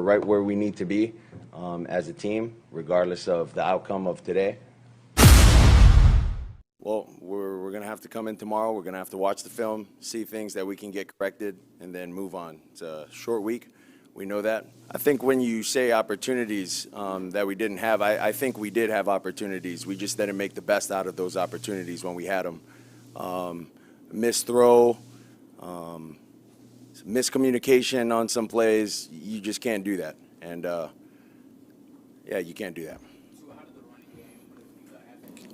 right where we need to be as a team, regardless of the outcome of today. Well, we're going to have to come in tomorrow. We're going to have to watch the film, see things that we can get corrected, and then move on. It's a short week. We know that. I think when you say opportunities that we didn't have, I think we did have opportunities. We just didn't make the best out of those opportunities when we had them. Missed throw, miscommunication on some plays. You just can't do that. And, yeah, you can't do that.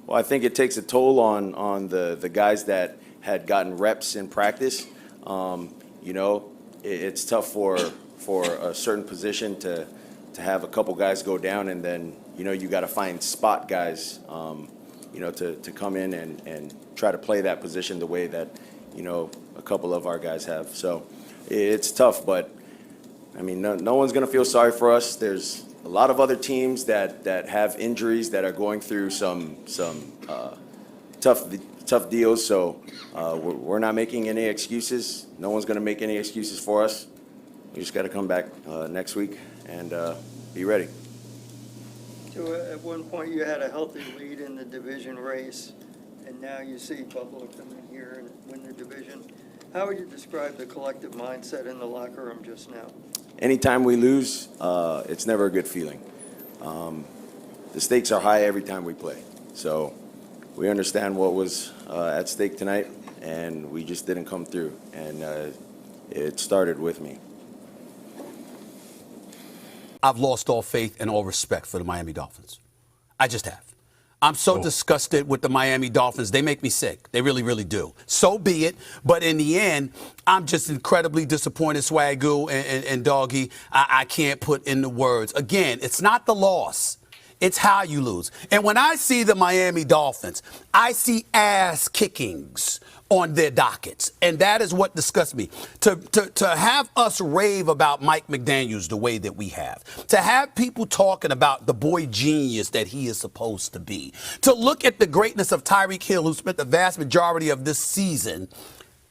Well, I think it takes a toll on the guys that had gotten reps in practice. You know, it's tough for a certain position to have a couple guys go down, and then, you know, you got to find spot guys, you know, to come in and try to play that position the way that, you know, a couple of our guys have. So it's tough, but, I mean, no one's going to feel sorry for us. There's a lot of other teams that have injuries that are going through some tough deals. So we're not making any excuses. No one's going to make any excuses for us. We just got to come back next week and be ready. So at one point you had a healthy lead in the division race, and now you see Buffalo come in here and win the division. How would you describe the collective mindset in the locker room just now? Anytime we lose, it's never a good feeling. The stakes are high every time we play. So we understand what was at stake tonight, and we just didn't come through. And it started with me. I've lost all faith and all respect for the Miami Dolphins. I just have. I'm so disgusted with the Miami Dolphins. They make me sick. They really, really do. So be it. But in the end, I'm just incredibly disappointed, Swagoo and Doggy. I can't put in the words. Again, it's not the loss. It's how you lose. And when I see the Miami Dolphins, I see ass kickings on their dockets. And that is what disgusts me. To have us rave about Mike McDaniels the way that we have. To have people talking about the boy genius that he is supposed to be. To look at the greatness of Tyreek Hill, who spent the vast majority of this season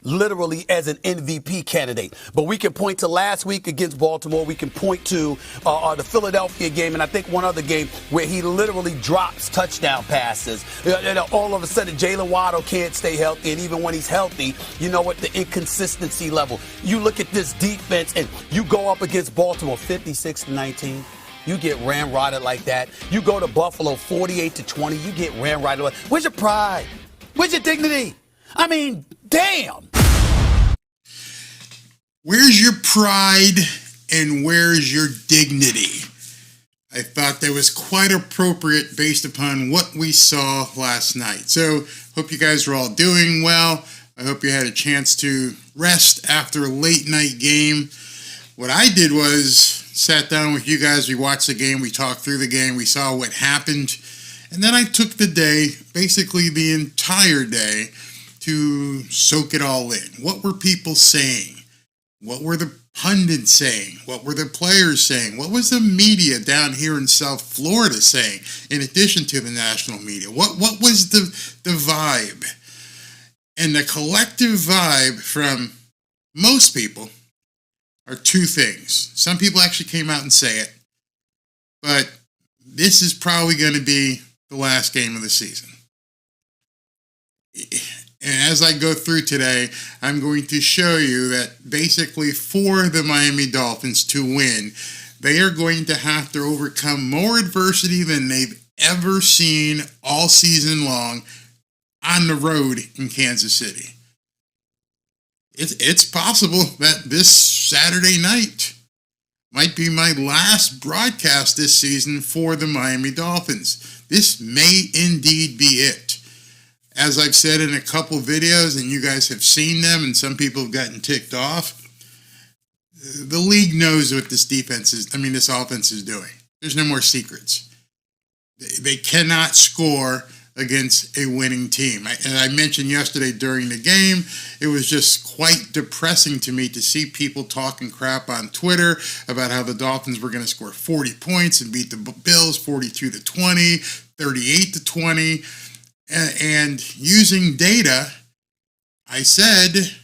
literally as an MVP candidate. But we can point to last week against Baltimore. We can point to the Philadelphia game, and I think one other game where he literally drops touchdown passes. All of a sudden, Jalen Waddle can't stay healthy, and even when he's healthy, you know what, the inconsistency level. You look at this defense, and you go up against Baltimore 56-19. You get ramrodded like that. You go to Buffalo 48-20. You get ramrodded. Where's your pride? Where's your dignity? I mean, damn. Where's your pride and where's your dignity? I thought that was quite appropriate based upon what we saw last night. So, hope you guys are all doing well. I hope you had a chance to rest after a late night game. What I did was sat down with you guys. We watched the game. We talked through the game. We saw what happened. And then I took the day, basically the entire day, to soak it all in. What were people saying? What were the pundits saying? What were the players saying? What was the media down here in South Florida saying, in addition to the national media? What was the vibe? And the collective vibe from most people are two things. Some people actually came out and say it, but this is probably going to be the last game of the season. And as I go through today, I'm going to show you that basically for the Miami Dolphins to win, they are going to have to overcome more adversity than they've ever seen all season long on the road in Kansas City. It's possible that this Saturday night might be my last broadcast this season for the Miami Dolphins. This may indeed be it. As I've said in a couple videos, and you guys have seen them, and some people have gotten ticked off, the league knows what this offense is doing. There's no more secrets. They cannot score against a winning team. And I mentioned yesterday during the game, it was just quite depressing to me to see people talking crap on Twitter about how the Dolphins were going to score 40 points and beat the Bills 42-20, 38-20. And using data, I said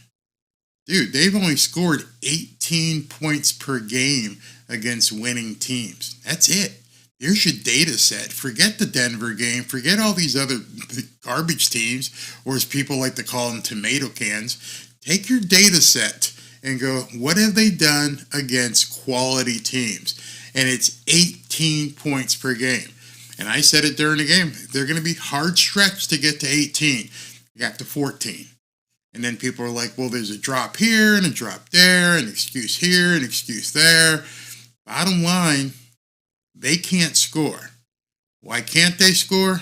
Dude, they've only scored 18 points per game against winning teams. That's it. Here's your data set. Forget the Denver game. Forget all these other garbage teams, or as people like to call them, tomato cans. Take your data set and go, what have they done against quality teams? And it's 18 points per game. And I said it during the game. They're going to be hard stretched to get to 18. You got to 14. And then people are like, well, there's a drop here and a drop there, an excuse here, an excuse there. Bottom line, they can't score. Why can't they score?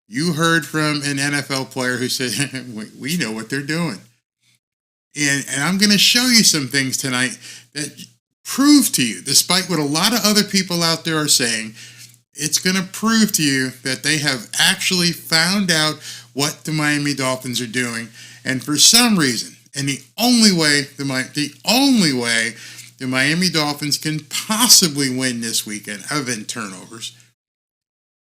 You heard from an NFL player who said, we know what they're doing. And I'm going to show you some things tonight that prove to you, despite what a lot of other people out there are saying, it's going to prove to you that they have actually found out what the Miami Dolphins are doing. And for some reason, and the only way the Miami Dolphins can possibly win this weekend, other than turnovers,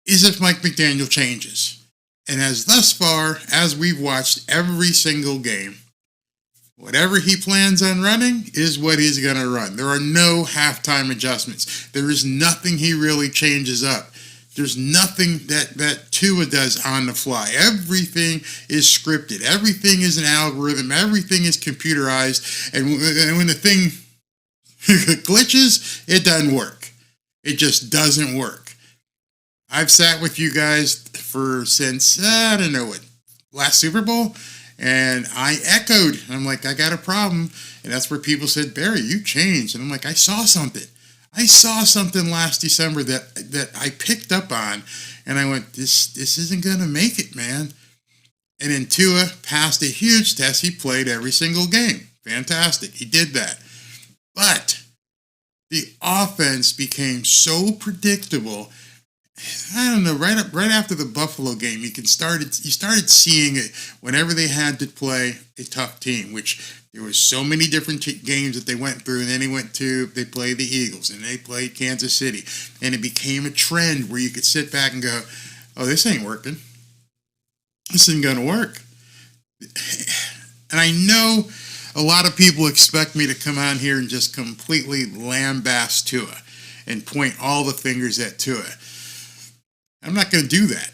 is if Mike McDaniel changes. And as thus far, as we've watched every single game, whatever he plans on running is what he's going to run. There are no halftime adjustments. There is nothing he really changes up. There's nothing that Tua does on the fly. Everything is scripted. Everything is an algorithm. Everything is computerized. And when the thing glitches, it doesn't work. It just doesn't work. I've sat with you guys since, I don't know what, last Super Bowl, and I echoed. I'm like, I got a problem. And that's where people said, Barry, you changed. And I'm like, I saw something. I saw something last December that I picked up on, and I went, this isn't going to make it, man. And then Tua passed a huge test. He played every single game. Fantastic. He did that. But the offense became so predictable. I don't know, right after the Buffalo game, you started seeing it whenever they had to play a tough team, which there was so many different games that they went through, and then they played the Eagles, and they played Kansas City, and it became a trend where you could sit back and go, oh, this ain't working. This isn't going to work. And I know a lot of people expect me to come on here and just completely lambaste Tua and point all the fingers at Tua. I'm not going to do that.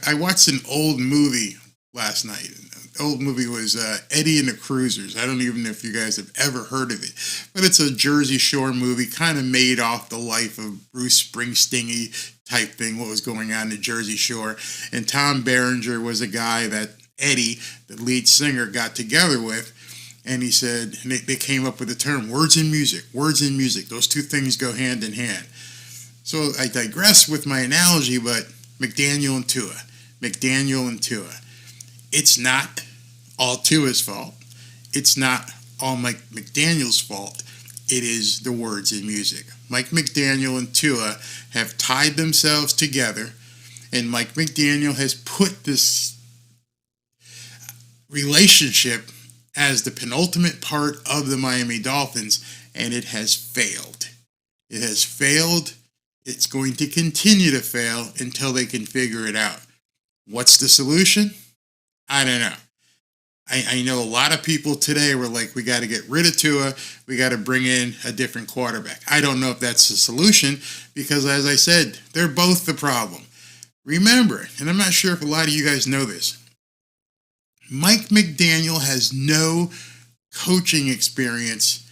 I watched an old movie last night. The old movie was Eddie and the Cruisers. I don't even know if you guys have ever heard of it. But it's a Jersey Shore movie, kind of made off the life of Bruce Springsteen-y type thing, what was going on in Jersey Shore. And Tom Berenger was a guy that Eddie, the lead singer, got together with. And he said, and they came up with the term, words and music. Words and music. Those two things go hand in hand. So I digress with my analogy, but McDaniel and Tua. It's not all Tua's fault. It's not all Mike McDaniel's fault. It is the words and music. Mike McDaniel and Tua have tied themselves together, and Mike McDaniel has put this relationship as the penultimate part of the Miami Dolphins, and it has failed. It has failed. It's going to continue to fail until they can figure it out. What's the solution? I don't know. I know a lot of people today were like, we got to get rid of Tua. We got to bring in a different quarterback. I don't know if that's the solution because, as I said, they're both the problem. Remember, and I'm not sure if a lot of you guys know this, Mike McDaniel has no coaching experience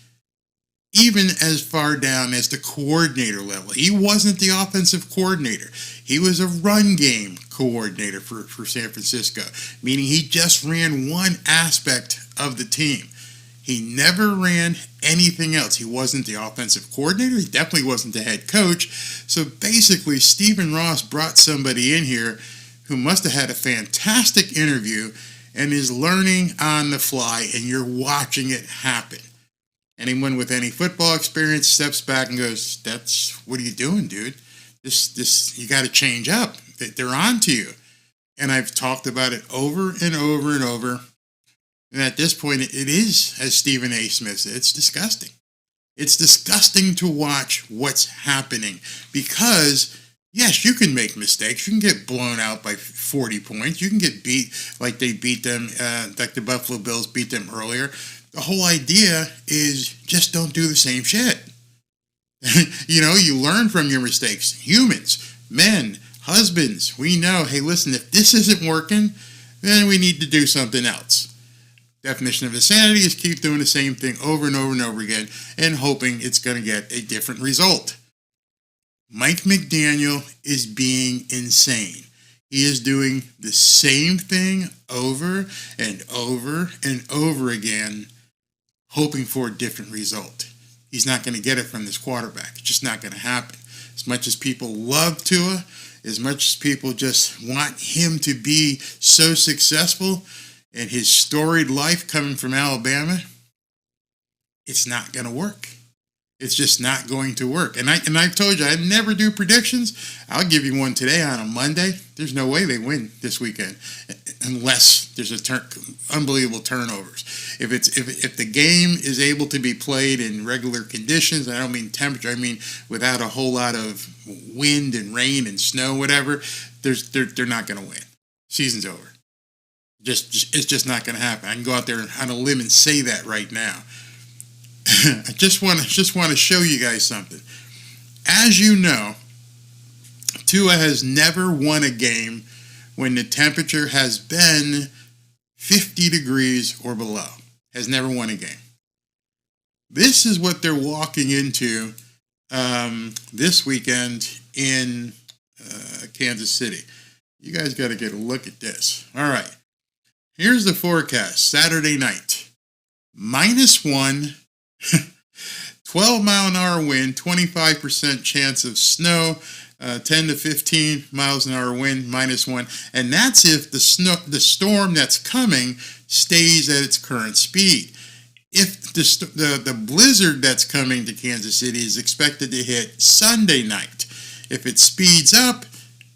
even as far down as the coordinator level. He wasn't the offensive coordinator. He was a run game coordinator for San Francisco, meaning he just ran one aspect of the team. He never ran anything else. He wasn't the offensive coordinator. He definitely wasn't the head coach. So basically, Stephen Ross brought somebody in here who must have had a fantastic interview and is learning on the fly, and you're watching it happen. Anyone with any football experience steps back and goes, what are you doing, dude? This, you got to change up. They're on to you. And I've talked about it over and over and over. And at this point, it is, as Stephen A. Smith said, it's disgusting. It's disgusting to watch what's happening because Yes, you can make mistakes. You can get blown out by 40 points. You can get beat like they beat them, like the Buffalo Bills beat them earlier. The whole idea is just don't do the same shit. You learn from your mistakes. Humans, men, husbands, we know, hey, listen, if this isn't working, then we need to do something else. Definition of insanity is keep doing the same thing over and over and over again and hoping it's going to get a different result. Mike McDaniel is being insane. He is doing the same thing over and over and over again, hoping for a different result. He's not going to get it from this quarterback. It's just not going to happen. As much as people love Tua, as much as people just want him to be so successful in his storied life coming from Alabama, it's not going to work. It's just not going to work. And I've told you, I never do predictions. I'll give you one today on a Monday. There's no way they win this weekend unless there's unbelievable turnovers. If the game is able to be played in regular conditions, and I don't mean temperature, I mean without a whole lot of wind and rain and snow, whatever, they're not going to win. Season's over. It's just not going to happen. I can go out there on a limb and say that right now. I just want to show you guys something. As you know, Tua has never won a game when the temperature has been 50 degrees or below. Has never won a game. This is what they're walking into this weekend in Kansas City. You guys got to get a look at this. All right. Here's the forecast. Saturday night. -1. 12-mile-an-hour wind, 25% chance of snow, 10 to 15 miles an hour wind, -1. And that's if the storm that's coming stays at its current speed. If the blizzard that's coming to Kansas City is expected to hit Sunday night, if it speeds up,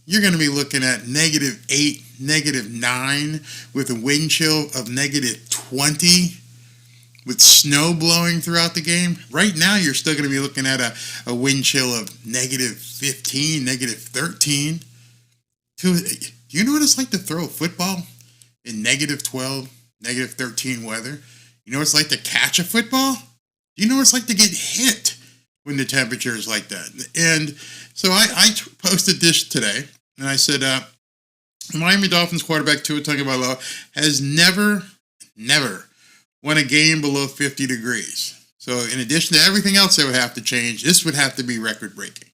you're going to be looking at -8, -9, with a wind chill of -20. With snow blowing throughout the game. Right now, you're still going to be looking at a wind chill of -15, -13. Do you know what it's like to throw a football in -12, -13 weather? You know what it's like to catch a football? Do you know what it's like to get hit when the temperature is like that? And so I posted this today, and I said, Miami Dolphins quarterback Tua Tagovailoa has never won a game below 50 degrees. So in addition to everything else that would have to change, this would have to be record-breaking.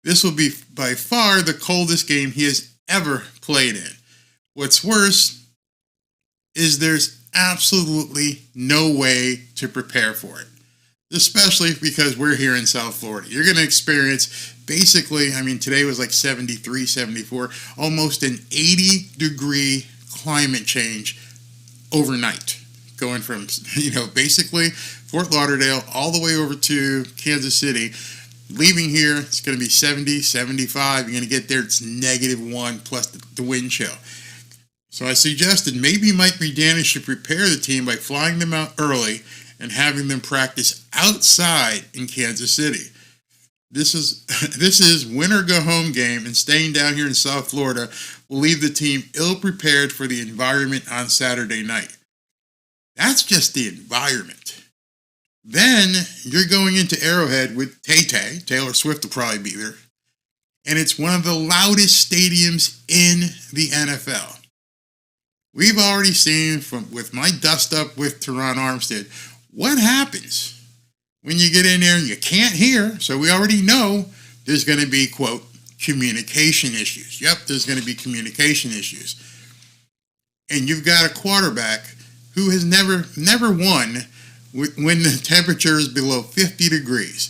This will be by far the coldest game he has ever played in. What's worse is there's absolutely no way to prepare for it, especially because we're here in South Florida. You're going to experience basically, today was like 73, 74, almost an 80-degree climate change overnight. Going from, basically Fort Lauderdale all the way over to Kansas City. Leaving here, it's going to be 70, 75. You're going to get there, it's -1 plus the wind chill. So I suggested maybe Mike McDaniel should prepare the team by flying them out early and having them practice outside in Kansas City. This is win or go home game, and staying down here in South Florida will leave the team ill-prepared for the environment on Saturday night. That's just the environment. Then you're going into Arrowhead with Tay-Tay. Taylor Swift will probably be there. And it's one of the loudest stadiums in the NFL. We've already seen with my dust-up with Teron Armstead, what happens when you get in there and you can't hear. So we already know there's going to be, quote, communication issues. Yep, there's going to be communication issues. And you've got a quarterback who has never won when the temperature is below 50 degrees.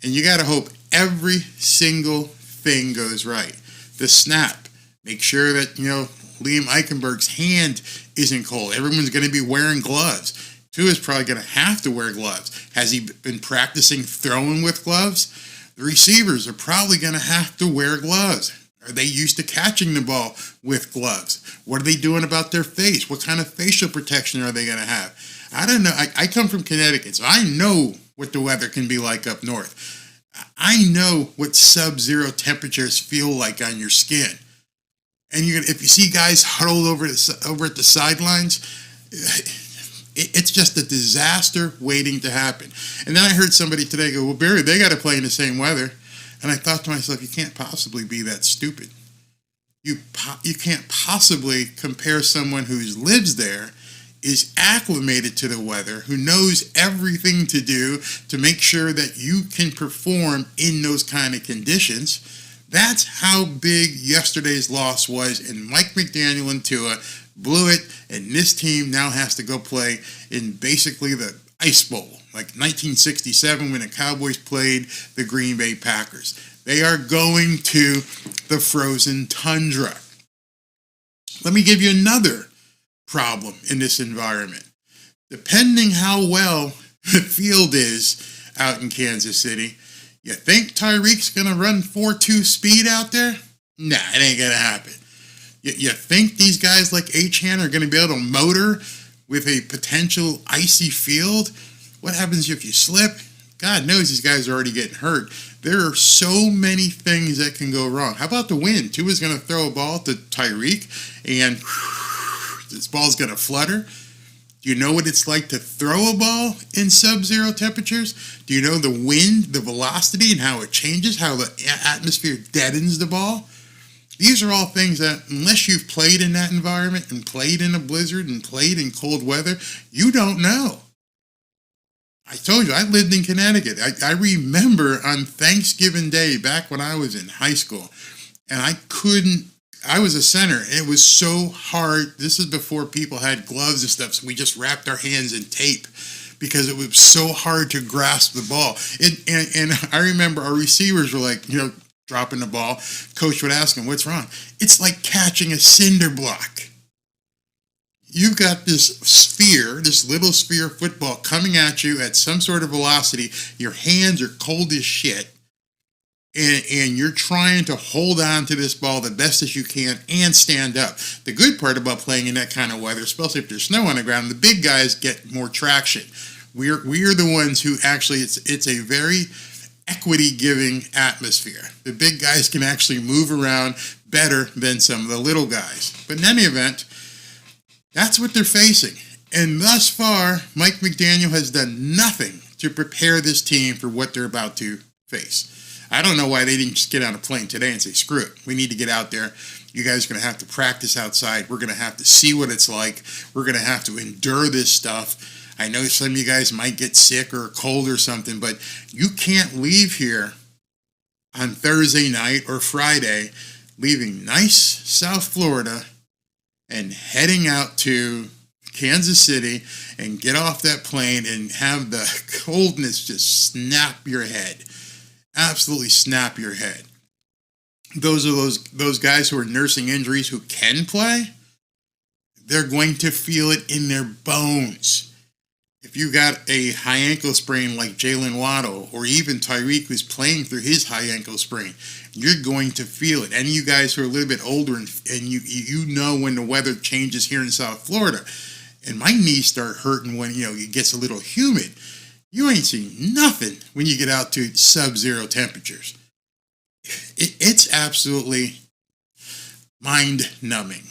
And you got to hope every single thing goes right. The snap, make sure that, Liam Eichenberg's hand isn't cold. Everyone's going to be wearing gloves. Tua's probably going to have to wear gloves. Has he been practicing throwing with gloves? The receivers are probably going to have to wear gloves. Are they used to catching the ball with gloves? What are they doing about their face? What kind of facial protection are they going to have? I don't know. I come from Connecticut, so I know what the weather can be like up north. I know what sub-zero temperatures feel like on your skin. And if you see guys huddled over at the sidelines, it's just a disaster waiting to happen. And then I heard somebody today go, well, Barry, they got to play in the same weather. And I thought to myself, you can't possibly be that stupid. You can't possibly compare someone who lives there, is acclimated to the weather, who knows everything to do to make sure that you can perform in those kind of conditions. That's how big yesterday's loss was, and Mike McDaniel and Tua blew it, and this team now has to go play in basically the Ice Bowl, like 1967 when the Cowboys played the Green Bay Packers. They are going to the frozen tundra. Let me give you another problem in this environment. Depending how well the field is out in Kansas City, you think Tyreek's going to run 4.2 speed out there? Nah, it ain't going to happen. You think these guys like Achane are going to be able to motor with a potential icy field? What happens if you slip? God knows these guys are already getting hurt. There are so many things that can go wrong. How about the wind? Tua's going to throw a ball to Tyreek, and this ball's going to flutter. Do you know what it's like to throw a ball in sub-zero temperatures? Do you know the wind, the velocity, and how it changes, how the atmosphere deadens the ball? These are all things that, unless you've played in that environment and played in a blizzard and played in cold weather, you don't know. I told you, I lived in Connecticut. I remember on Thanksgiving Day, back when I was in high school, and I was a center, and it was so hard. This is before people had gloves and stuff, so we just wrapped our hands in tape because it was so hard to grasp the ball. And I remember our receivers were like, dropping the ball. Coach would ask them, what's wrong? It's like catching a cinder block. You've got this little sphere of football coming at you at some sort of velocity. Your hands are cold as shit. And you're trying to hold on to this ball the best as you can and stand up. The good part about playing in that kind of weather, especially if there's snow on the ground, the big guys get more traction. We're the ones who actually, it's a very equity-giving atmosphere. The big guys can actually move around better than some of the little guys. But in any event, that's what they're facing. And thus far, Mike McDaniel has done nothing to prepare this team for what they're about to face. I don't know why they didn't just get on a plane today and say, screw it, we need to get out there. You guys are going to have to practice outside. We're going to have to see what it's like. We're going to have to endure this stuff. I know some of you guys might get sick or cold or something, but you can't leave here on Thursday night or Friday, leaving nice South Florida and heading out to Kansas City and get off that plane and have the coldness just snap your head. Absolutely snap your head. Those are those guys who are nursing injuries who can play, they're going to feel it in their bones. If you got a high ankle sprain like Jalen Waddle or even Tyreek who's playing through his high ankle sprain, you're going to feel it. Any of you guys who are a little bit older and you know when the weather changes here in South Florida, and my knees start hurting when it gets a little humid. You ain't seen nothing when you get out to sub-zero temperatures. It's absolutely mind-numbing.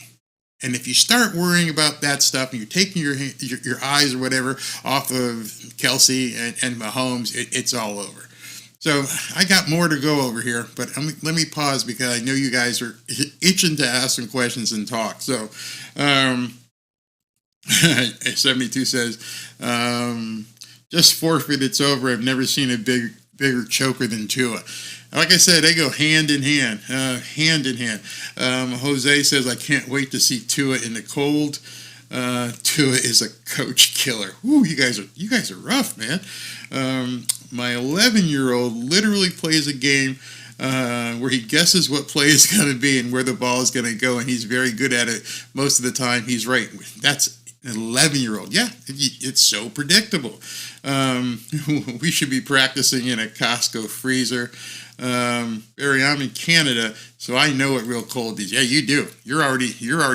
And if you start worrying about that stuff and you're taking your eyes or whatever off of Kelsey and Mahomes, it's all over. So I got more to go over here, but let me pause because I know you guys are itching to ask some questions and talk. So 72 says, just forfeit, it's over. I've never seen a bigger choker than Tua. Like I said, they go hand in hand, Jose says, I can't wait to see Tua in the cold. Tua is a coach killer. Woo, you guys are rough, man. My 11-year-old literally plays a game where he guesses what play is going to be and where the ball is going to go, and he's very good at it. Most of the time, he's right. That's an 11-year-old. Yeah, it's so predictable. We should be practicing in a Costco freezer. Barry, I'm in Canada, so I know what real cold is. Yeah, you do. You're already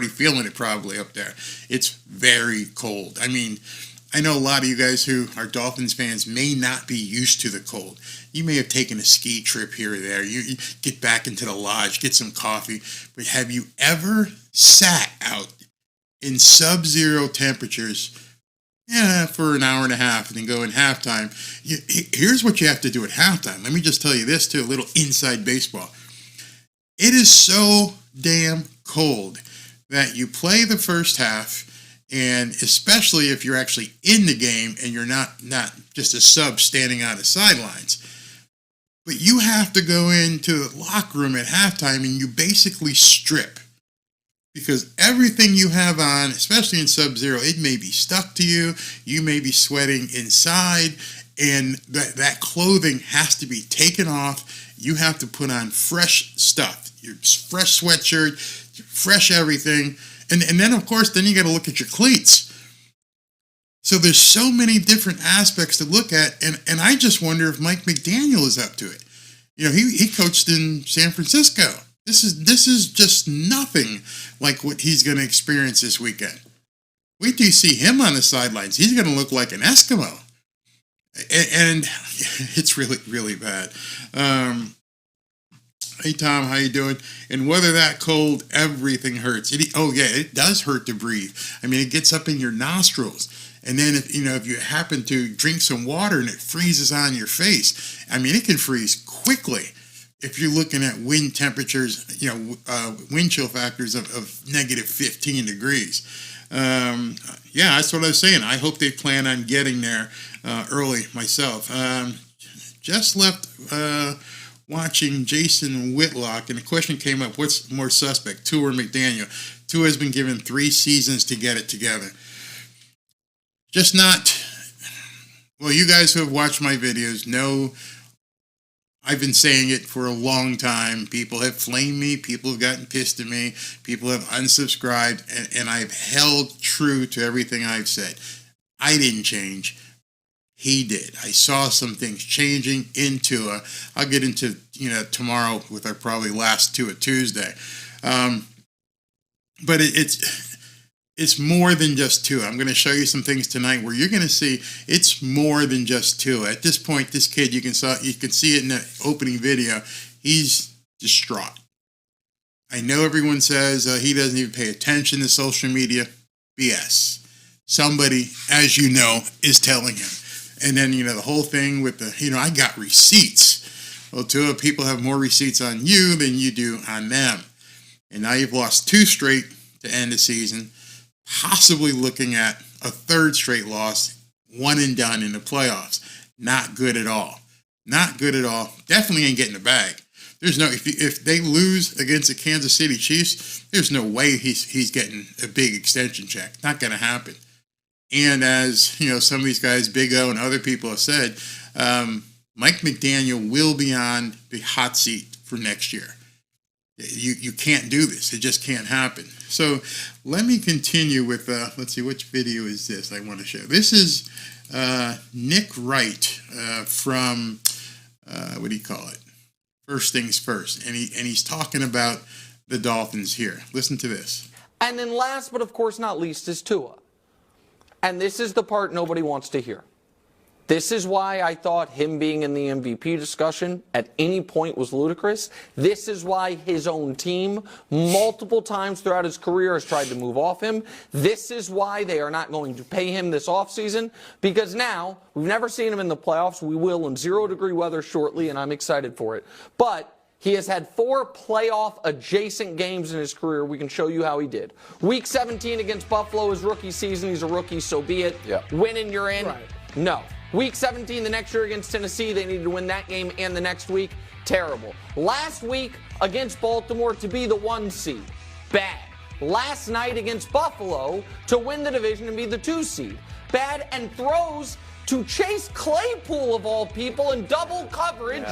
feeling it probably up there. It's very cold. I mean, I know a lot of you guys who are Dolphins fans may not be used to the cold. You may have taken a ski trip here or there. You get back into the lodge, get some coffee. But have you ever sat out in sub-zero temperatures for an hour and a half and then go in halftime? Here's what you have to do at halftime. Let me just tell you this too, a little inside baseball. It is so damn cold that you play the first half, and especially if you're actually in the game and you're not just a sub standing on the sidelines, but you have to go into the locker room at halftime and you basically strip, because everything you have on, especially in sub-zero, it may be stuck to you. You may be sweating inside, and that clothing has to be taken off. You have to put on fresh stuff, your fresh sweatshirt, fresh everything. And then, of course, then you got to look at your cleats. So there's so many different aspects to look at, and I just wonder if Mike McDaniel is up to it. You know, he coached in San Francisco. This is just nothing like what he's going to experience this weekend. Wait till you see him on the sidelines. He's going to look like an Eskimo. And it's really, really bad. Hey, Tom, how you doing? And whether that cold, everything hurts. It does hurt to breathe. I mean, it gets up in your nostrils. And then, if you happen to drink some water and it freezes on your face, I mean, it can freeze quickly if you're looking at wind temperatures, wind chill factors of negative 15 degrees. That's what I was saying. I hope they plan on getting there early myself. Just left watching Jason Whitlock, and the question came up, what's more suspect, Tua or McDaniel? Tua has been given 3 seasons to get it together. Just not, well, you guys who have watched my videos know I've been saying it for a long time. People have flamed me. People have gotten pissed at me. People have unsubscribed, and I've held true to everything I've said. I didn't change. He did. I saw some things changing in Tua. I'll get into tomorrow with our probably last Tua Tuesday. But it's more than just Tua. I'm going to show you some things tonight where you're going to see it's more than just Tua. At this point, this kid, you can see it in the opening video. He's distraught. I know everyone says he doesn't even pay attention to social media. BS. Somebody, as you know, is telling him. And then, the whole thing with I got receipts. Well, Tua, people have more receipts on you than you do on them. And now you've lost 2 straight to end the season, possibly looking at a 3rd straight loss, 1 and done in the playoffs. Not good at all. Not good at all. Definitely ain't getting the bag. There's no, if they lose against the Kansas City Chiefs, there's no way he's getting a big extension check. Not going to happen. And as some of these guys, Big O and other people have said, Mike McDaniel will be on the hot seat for next year. You can't do this. It just can't happen. So let me continue with, let's see, which video is this I want to show. This is Nick Wright from, what do you call it? First Things First. And he's talking about the Dolphins here. Listen to this. And then last, but of course not least, is Tua. And this is the part nobody wants to hear. This is why I thought him being in the MVP discussion at any point was ludicrous. This is why his own team multiple times throughout his career has tried to move off him. This is why they are not going to pay him this offseason, because now we've never seen him in the playoffs. We will in 0-degree weather shortly, and I'm excited for it. But he has had 4 playoff adjacent games in his career. We can show you how he did. Week 17 against Buffalo, his rookie season. He's a rookie, so be it. Yeah. Winning, you're in. Right. No. Week 17 the next year against Tennessee, they needed to win that game and the next week. Terrible. Last week against Baltimore to be the 1 seed. Bad. Last night against Buffalo to win the division and be the 2 seed. Bad. And throws to Chase Claypool, of all people, in double coverage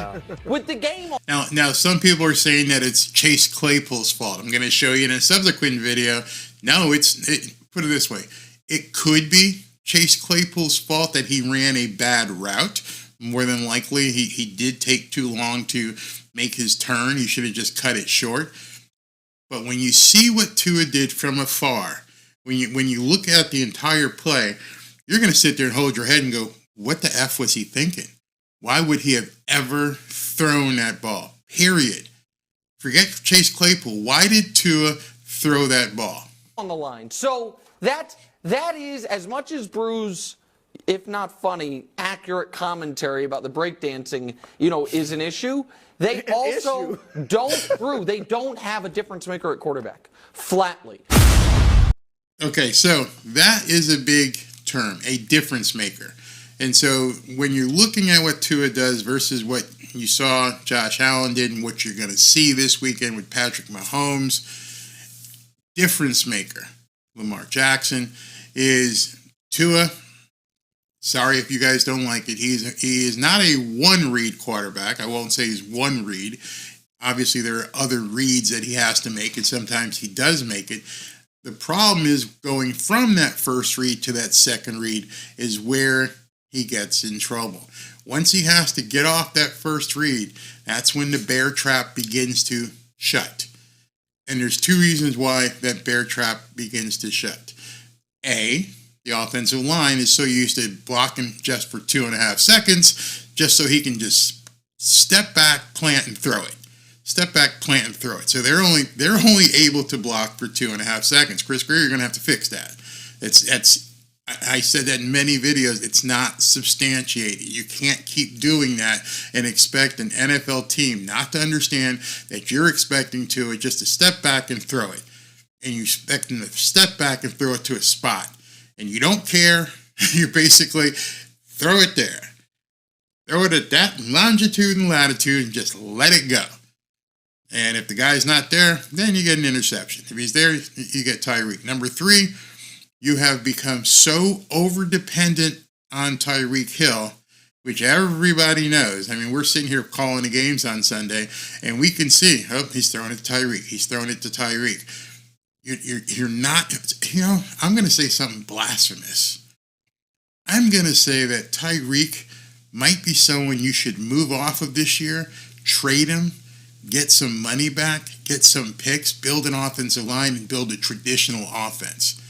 with the game on. Now, some people are saying that it's Chase Claypool's fault. I'm going to show you in a subsequent video. No, put it this way. It could be Chase Claypool's fault that he ran a bad route. More than likely, he did take too long to make his turn. He should have just cut it short. But when you see what Tua did from afar, when you look at the entire play, you're going to sit there and hold your head and go, what the F was he thinking? Why would he have ever thrown that ball? Period. Forget Chase Claypool. Why did Tua throw that ball? On the line. So that is, as much as Brew's, if not funny, accurate commentary about the breakdancing, is an issue. They also they don't have a difference maker at quarterback. Flatly. Okay, so that is a big term, a difference maker. And so when you're looking at what Tua does versus what you saw Josh Allen did and what you're going to see this weekend with Patrick Mahomes, difference maker, Lamar Jackson, is Tua. Sorry if you guys don't like it. He is not a one-read quarterback. I won't say he's one read. Obviously, there are other reads that he has to make, and sometimes he does make it. The problem is going from that first read to that second read is where he gets in trouble. Once he has to get off that first read, that's when the bear trap begins to shut. And there's two reasons why that bear trap begins to shut. A, the offensive line is so used to blocking just for 2.5 seconds, just so he can just step back, plant, and throw it. Step back, plant, and throw it. So they're only able to block for 2.5 seconds. Chris Greer, you're going to have to fix that. I said that in many videos. It's not substantiated. You can't keep doing that and expect an NFL team not to understand that you're expecting to just to step back and throw it. And you expect them to step back and throw it to a spot. And you don't care. You basically throw it there. Throw it at that longitude and latitude and just let it go. And if the guy's not there, then you get an interception. If he's there, you get Tyreek. Number 3, you have become so over-dependent on Tyreek Hill, which everybody knows. I mean, we're sitting here calling the games on Sunday, and we can see, he's throwing it to Tyreek. He's throwing it to Tyreek. You're not, I'm going to say something blasphemous. I'm going to say that Tyreek might be someone you should move off of this year, trade him, get some money back, get some picks, build an offensive line, and build a traditional offense.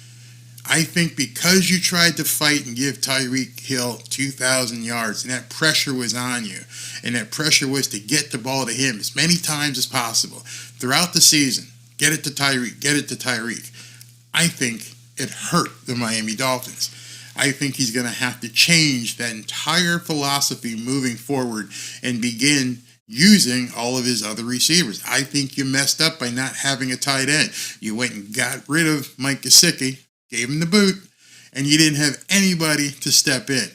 I think because you tried to fight and give Tyreek Hill 2,000 yards, and that pressure was on you, and that pressure was to get the ball to him as many times as possible throughout the season, get it to Tyreek. I think it hurt the Miami Dolphins. I think he's going to have to change that entire philosophy moving forward and begin using all of his other receivers. I think you messed up by not having a tight end. You went and got rid of Mike Gesicki, gave him the boot, and you didn't have anybody to step in.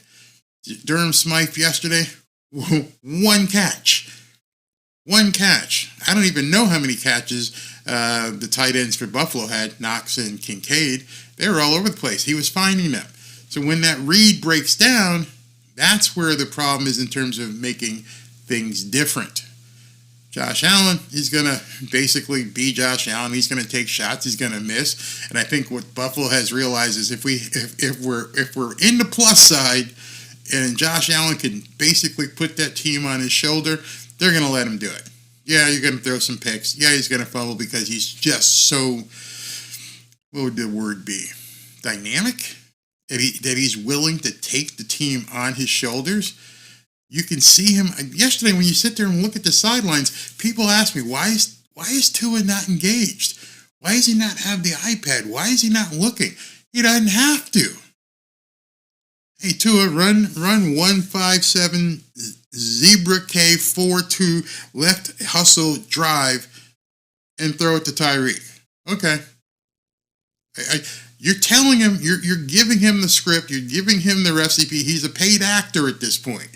Durham Smythe yesterday, one catch. I don't even know how many catches the tight ends for Buffalo had, Knox and Kincaid. They were all over the place. He was finding them. So when that read breaks down, that's where the problem is in terms of making things different. Josh Allen, he's going to basically be Josh Allen. He's going to take shots. He's going to miss. And I think what Buffalo has realized is if we're in the plus side and Josh Allen can basically put that team on his shoulder, they're going to let him do it. Yeah, you're going to throw some picks. Yeah, he's going to fumble because he's just so, what would the word be? Dynamic? That he's willing to take the team on his shoulders. You can see him yesterday when you sit there and look at the sidelines. People ask me, why is Tua not engaged? Why does he not have the iPad? Why is he not looking? He doesn't have to. Hey, Tua, run 157 zebra K 4-2 left hustle drive and throw it to Tyreek. Okay. You're telling him, you're giving him the script, you're giving him the recipe. He's a paid actor at this point.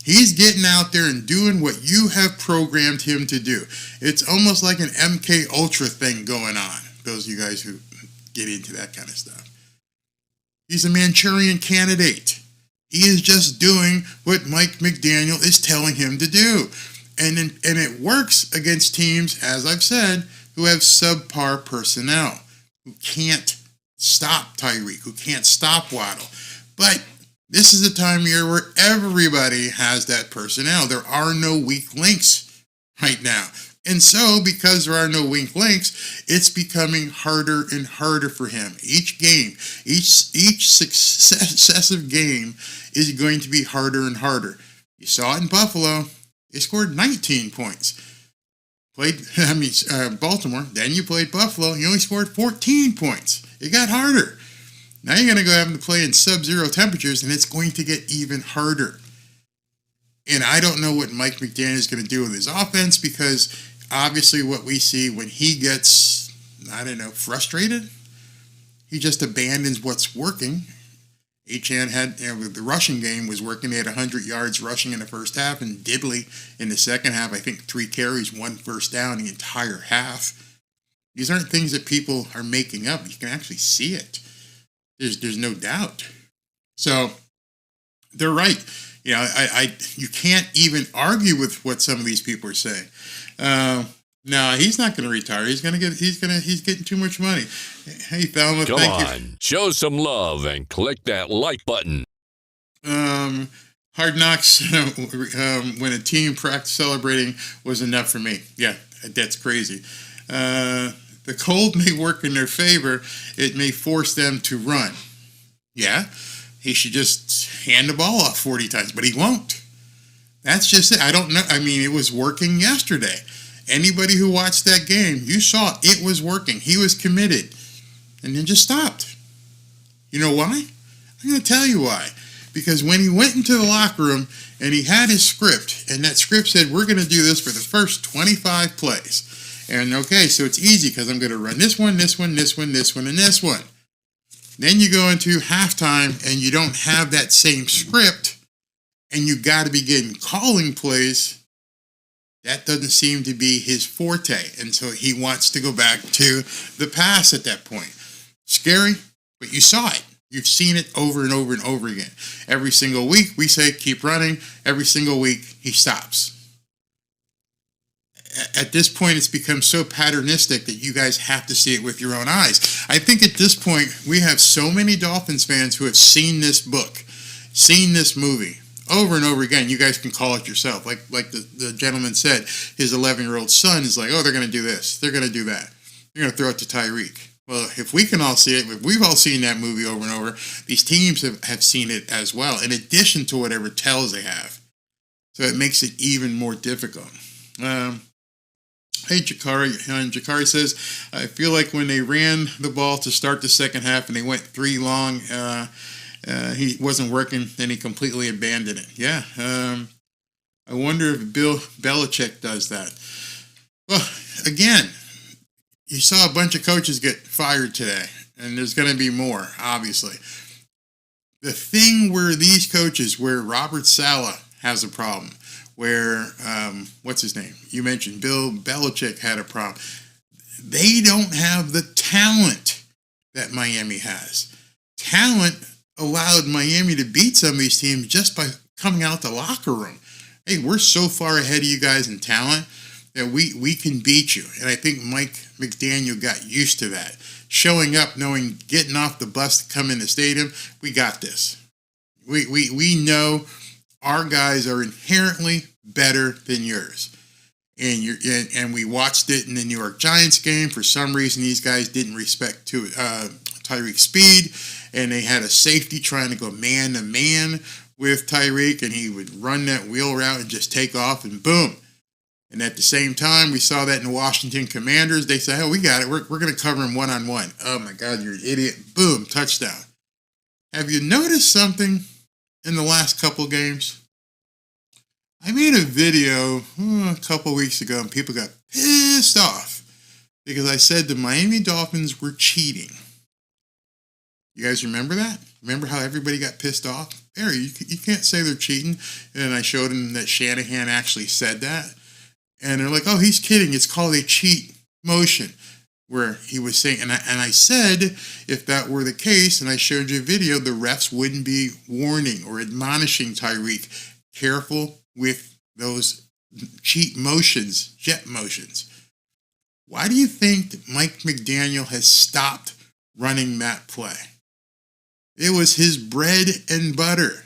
He's getting out there and doing what you have programmed him to do. It's almost like an MK Ultra thing going on. Those of you guys who get into that kind of stuff. He's a Manchurian candidate. He is just doing what Mike McDaniel is telling him to do. And it works against teams, as I've said, who have subpar personnel, who can't stop Tyreek, who can't stop Waddle. But this is a time of year where everybody has that personnel. There are no weak links right now. And so, because there are no weak links, it's becoming harder and harder for him. Each game, each successive game is going to be harder and harder. You saw it in Buffalo. They scored 19 points. Baltimore. Then you played Buffalo. You only scored 14 points. It got harder. Now you're going to go having to play in sub-zero temperatures, and it's going to get even harder. And I don't know what Mike McDaniel is going to do with his offense, because obviously what we see when he gets, frustrated, he just abandons what's working. Achane had, the rushing game was working. They had 100 yards rushing in the first half, and Diddley in the second half, I think 3 carries, 1 first down the entire half. These aren't things that people are making up. You can actually see it. There's no doubt. So they're right. You can't even argue with what some of these people are saying. No, he's not going to retire. He's getting too much money. Hey, Thelma, Come thank on, you. show some love and click that like button. Hard Knocks, when a team practice celebrating was enough for me. Yeah, that's crazy. The cold may work in their favor. It may force them to run. Yeah, he should just hand the ball off 40 times, but he won't. That's just it. I don't know. I mean, it was working yesterday. Anybody who watched that game, you saw it was working. He was committed, and then just stopped. You know why? I'm going to tell you why. Because when he went into the locker room and he had his script, and that script said, we're going to do this for the first 25 plays. And okay, so it's easy because I'm going to run this one, this one, this one, this one, and this one. Then you go into halftime and you don't have that same script, and you got to begin calling plays. That doesn't seem to be his forte, and so he wants to go back to the pass at that point. Scary, but you saw it. You've seen it over and over and over again. Every single week, we say, keep running. Every single week, he stops. At this point, it's become so patternistic that you guys have to see it with your own eyes. I think at this point, we have so many Dolphins fans who have seen this book, seen this movie, over and over again. You guys can call it yourself. Like the gentleman said, his 11-year-old son is like, oh, they're going to do this. They're going to do that. They're going to throw it to Tyreek. Well, if we can all see it, if we've all seen that movie over and over, these teams have seen it as well, in addition to whatever tells they have. So it makes it even more difficult. Hey, Jakari. And Jakari says, I feel like when they ran the ball to start the second half and they went 3 long, he wasn't working, then he completely abandoned it. Yeah. I wonder if Bill Belichick does that. Well, again, you saw a bunch of coaches get fired today, and there's going to be more, obviously. The thing where these coaches, where Robert Saleh has a problem, where, what's his name? You mentioned Bill Belichick had a problem. They don't have the talent that Miami has. Talent allowed Miami to beat some of these teams just by coming out the locker room. Hey, we're so far ahead of you guys in talent that we can beat you. And I think Mike McDaniel got used to that. Showing up, knowing, getting off the bus to come in the stadium, we got this. We know our guys are inherently better than yours. And we watched it in the New York Giants game. For some reason, these guys didn't respect Tyreek's speed, and they had a safety trying to go man-to-man with Tyreek, and he would run that wheel route and just take off, and boom. And at the same time, we saw that in the Washington Commanders. They said, oh, we got it. We're going to cover him one-on-one. Oh, my God, you're an idiot. Boom, touchdown. Have you noticed something in the last couple games? I made a video a couple weeks ago, and people got pissed off because I said the Miami Dolphins were cheating. You guys remember that? Remember how everybody got pissed off? Barry, you can't say they're cheating. And I showed them that Shanahan actually said that. And they're like, oh, he's kidding. It's called a cheat motion, where he was saying, and I said, if that were the case, and I showed you a video, the refs wouldn't be warning or admonishing Tyreek. Careful with those cheat motions, jet motions. Why do you think that Mike McDaniel has stopped running that play? It was his bread and butter.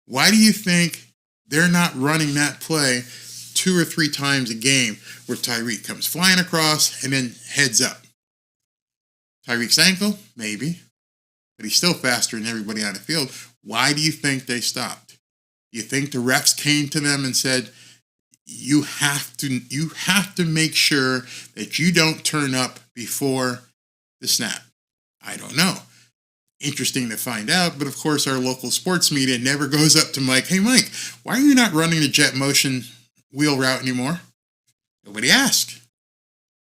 Why do you think they're not running that play 2 or 3 times a game where Tyreek comes flying across and then heads up. Tyreek's ankle? Maybe. But he's still faster than everybody on the field. Why do you think they stopped? Do you think the refs came to them and said, you have to make sure that you don't turn up before the snap? I don't know. Interesting to find out, but of course our local sports media never goes up to Mike. Hey Mike, why are you not running the jet motion wheel route anymore? Nobody asked.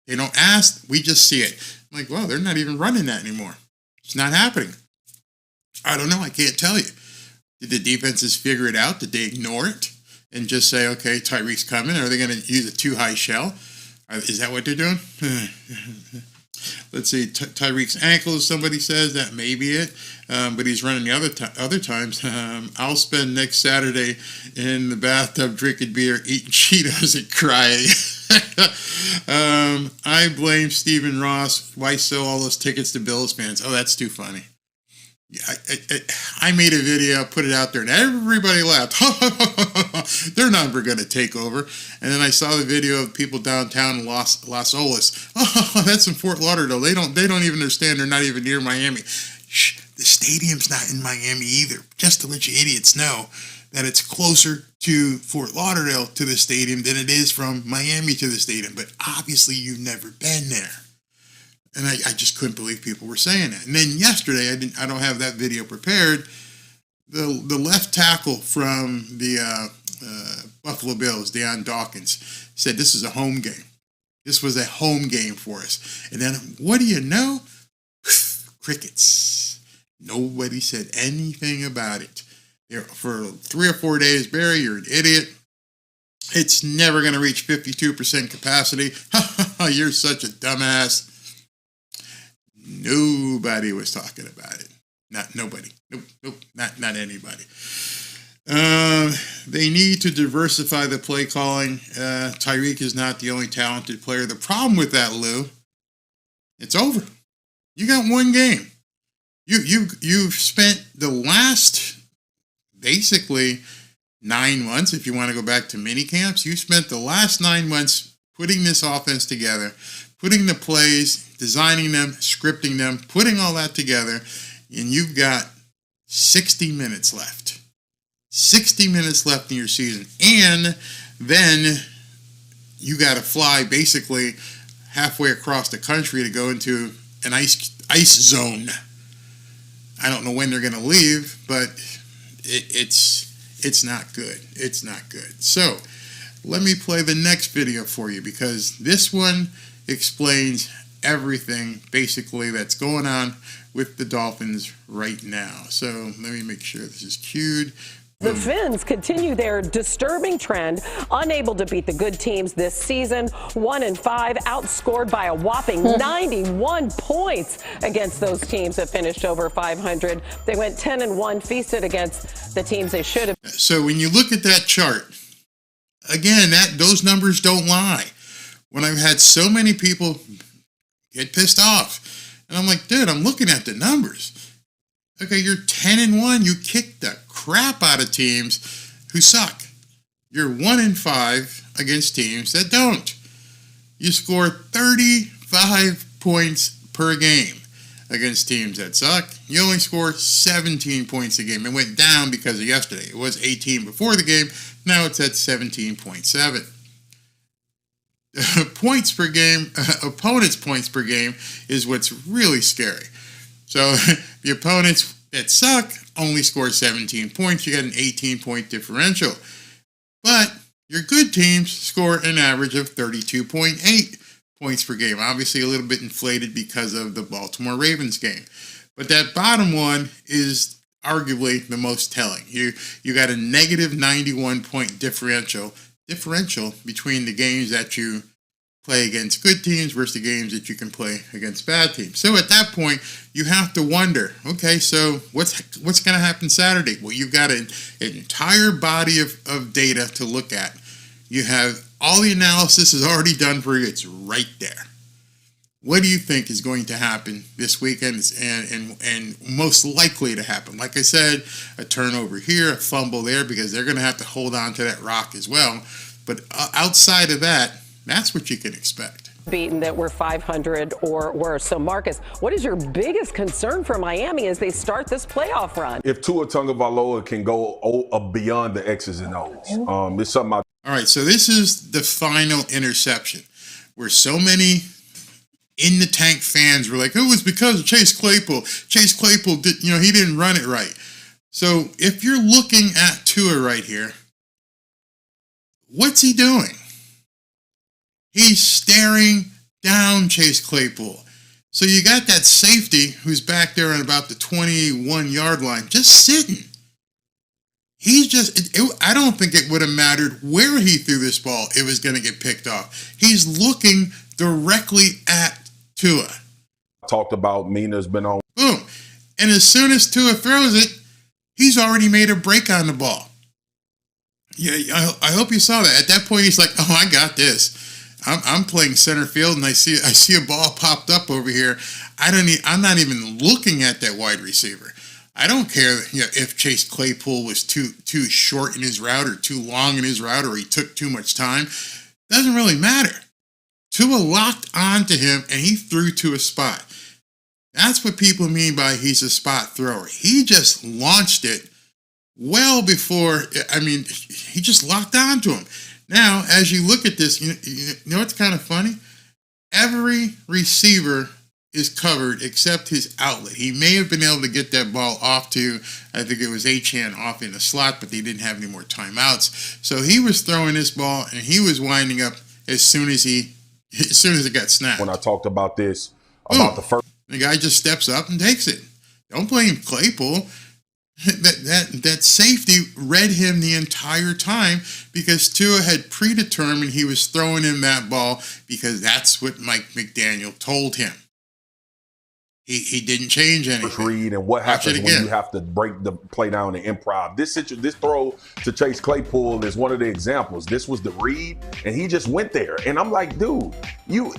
They don't ask, we just see it. I'm like, well, they're not even running that anymore. It's not happening. I don't know, I can't tell you. Did the defenses figure it out? Did they ignore it and just say, okay, Tyreek's coming? Are they going to use a too high shell? Is that what they're doing? Let's see, Tyreek's ankle, somebody says, that may be it. But he's running the other times. I'll spend next Saturday in the bathtub drinking beer, eating Cheetos, and crying. I blame Stephen Ross. Why sell all those tickets to Bills fans? Oh, that's too funny. I made a video, put it out there, and everybody laughed. They're never going to take over. And then I saw the video of people downtown in Las Olas. Oh, that's in Fort Lauderdale. They don't even understand. They're not even near Miami. Shh, the stadium's not in Miami either. Just to let you idiots know that it's closer to Fort Lauderdale to the stadium than it is from Miami to the stadium. But obviously, you've never been there. And I just couldn't believe people were saying that. And then yesterday, I don't have that video prepared. The left tackle from the Buffalo Bills, Deion Dawkins, said this is a home game. This was a home game for us. And then, what do you know? Crickets. Nobody said anything about it. For 3 or 4 days, Barry, you're an idiot. It's never going to reach 52% capacity. You're such a dumbass. Nobody was talking about it. Nobody. Nope. Not anybody. They need to diversify the play calling. Tyreek is not the only talented player. The problem with that, Lou, it's over. You got one game. You've spent the last basically 9 months, if you want to go back to mini camps, you spent the last 9 months putting this offense together, putting the plays, designing them, scripting them, putting all that together, and you've got 60 minutes left. 60 minutes left in your season. And then you got to fly basically halfway across the country to go into an ice zone. I don't know when they're going to leave, but it's not good. It's not good. So let me play the next video for you, because this one explains everything basically that's going on with the Dolphins right now. So let me make sure this is cued. The Fins continue their disturbing trend, unable to beat the good teams this season. 1-5, outscored by a whopping 91 points against those teams that finished over 500. They went 10-1, feasted against the teams they should have. So when you look at that chart, again, those numbers don't lie. When I've had so many people get pissed off, and I'm like, dude, I'm looking at the numbers. Okay, you're 10-1. You kicked the crap out of teams who suck. You're 1-5 against teams that don't. You score 35 points per game against teams that suck. You only score 17 points a game. It went down because of yesterday. It was 18 before the game. Now it's at 17.7. Points per game, opponents' points per game is what's really scary. So the opponents that suck only score 17 points. You got an 18-point differential. But your good teams score an average of 32.8 points per game. Obviously a little bit inflated because of the Baltimore Ravens game. But that bottom one is arguably the most telling. You got a negative 91-point differential between the games that you play against good teams versus the games that you can play against bad teams. So at that point, you have to wonder, okay, so what's going to happen Saturday? Well, you've got an entire body of data to look at. You have all the analysis is already done for you. It's right there. What do you think is going to happen this weekend and most likely to happen? Like I said, a turnover here, a fumble there, because they're going to have to hold on to that rock as well. But outside of that, that's what you can expect. Beaten that were 500 or worse. So, Marcus, what is your biggest concern for Miami as they start this playoff run? If Tua Tagovailoa can go beyond the X's and O's, it's something All right, so this is the final interception where so many in the tank fans were like, it was because of Chase Claypool. Chase Claypool did, he didn't run it right. So if you're looking at Tua right here, what's he doing? He's staring down Chase Claypool. So you got that safety who's back there on about the 21-yard line, just sitting. He's just, I don't think it would have mattered where he threw this ball, it was going to get picked off. He's looking directly at Tua. talked about. Mina's been on. Boom. And as soon as Tua throws it, he's already made a break on the ball. Yeah, I hope you saw that. At that point, he's like, oh, I got this. I'm playing center field, and I see a ball popped up over here. I'm not even looking at that wide receiver. I don't care if Chase Claypool was too short in his route or too long in his route or he took too much time. Doesn't really matter. Tua locked onto him, and he threw to a spot. That's what people mean by he's a spot thrower. He just launched it well before, he just locked onto him. Now, as you look at this, you know what's kind of funny? Every receiver is covered except his outlet. He may have been able to get that ball off to, I think it was Achane off in the slot, but they didn't have any more timeouts. So he was throwing this ball, and he was winding up as soon as it got snapped. When I talked about this, about the first. The guy just steps up and takes it. Don't blame Claypool. That safety read him the entire time because Tua had predetermined he was throwing him that ball because that's what Mike McDaniel told him. He didn't change anything. Read and what happens when you have to break the play down and improv. This throw to Chase Claypool is one of the examples. This was the read, and he just went there. And I'm like, dude,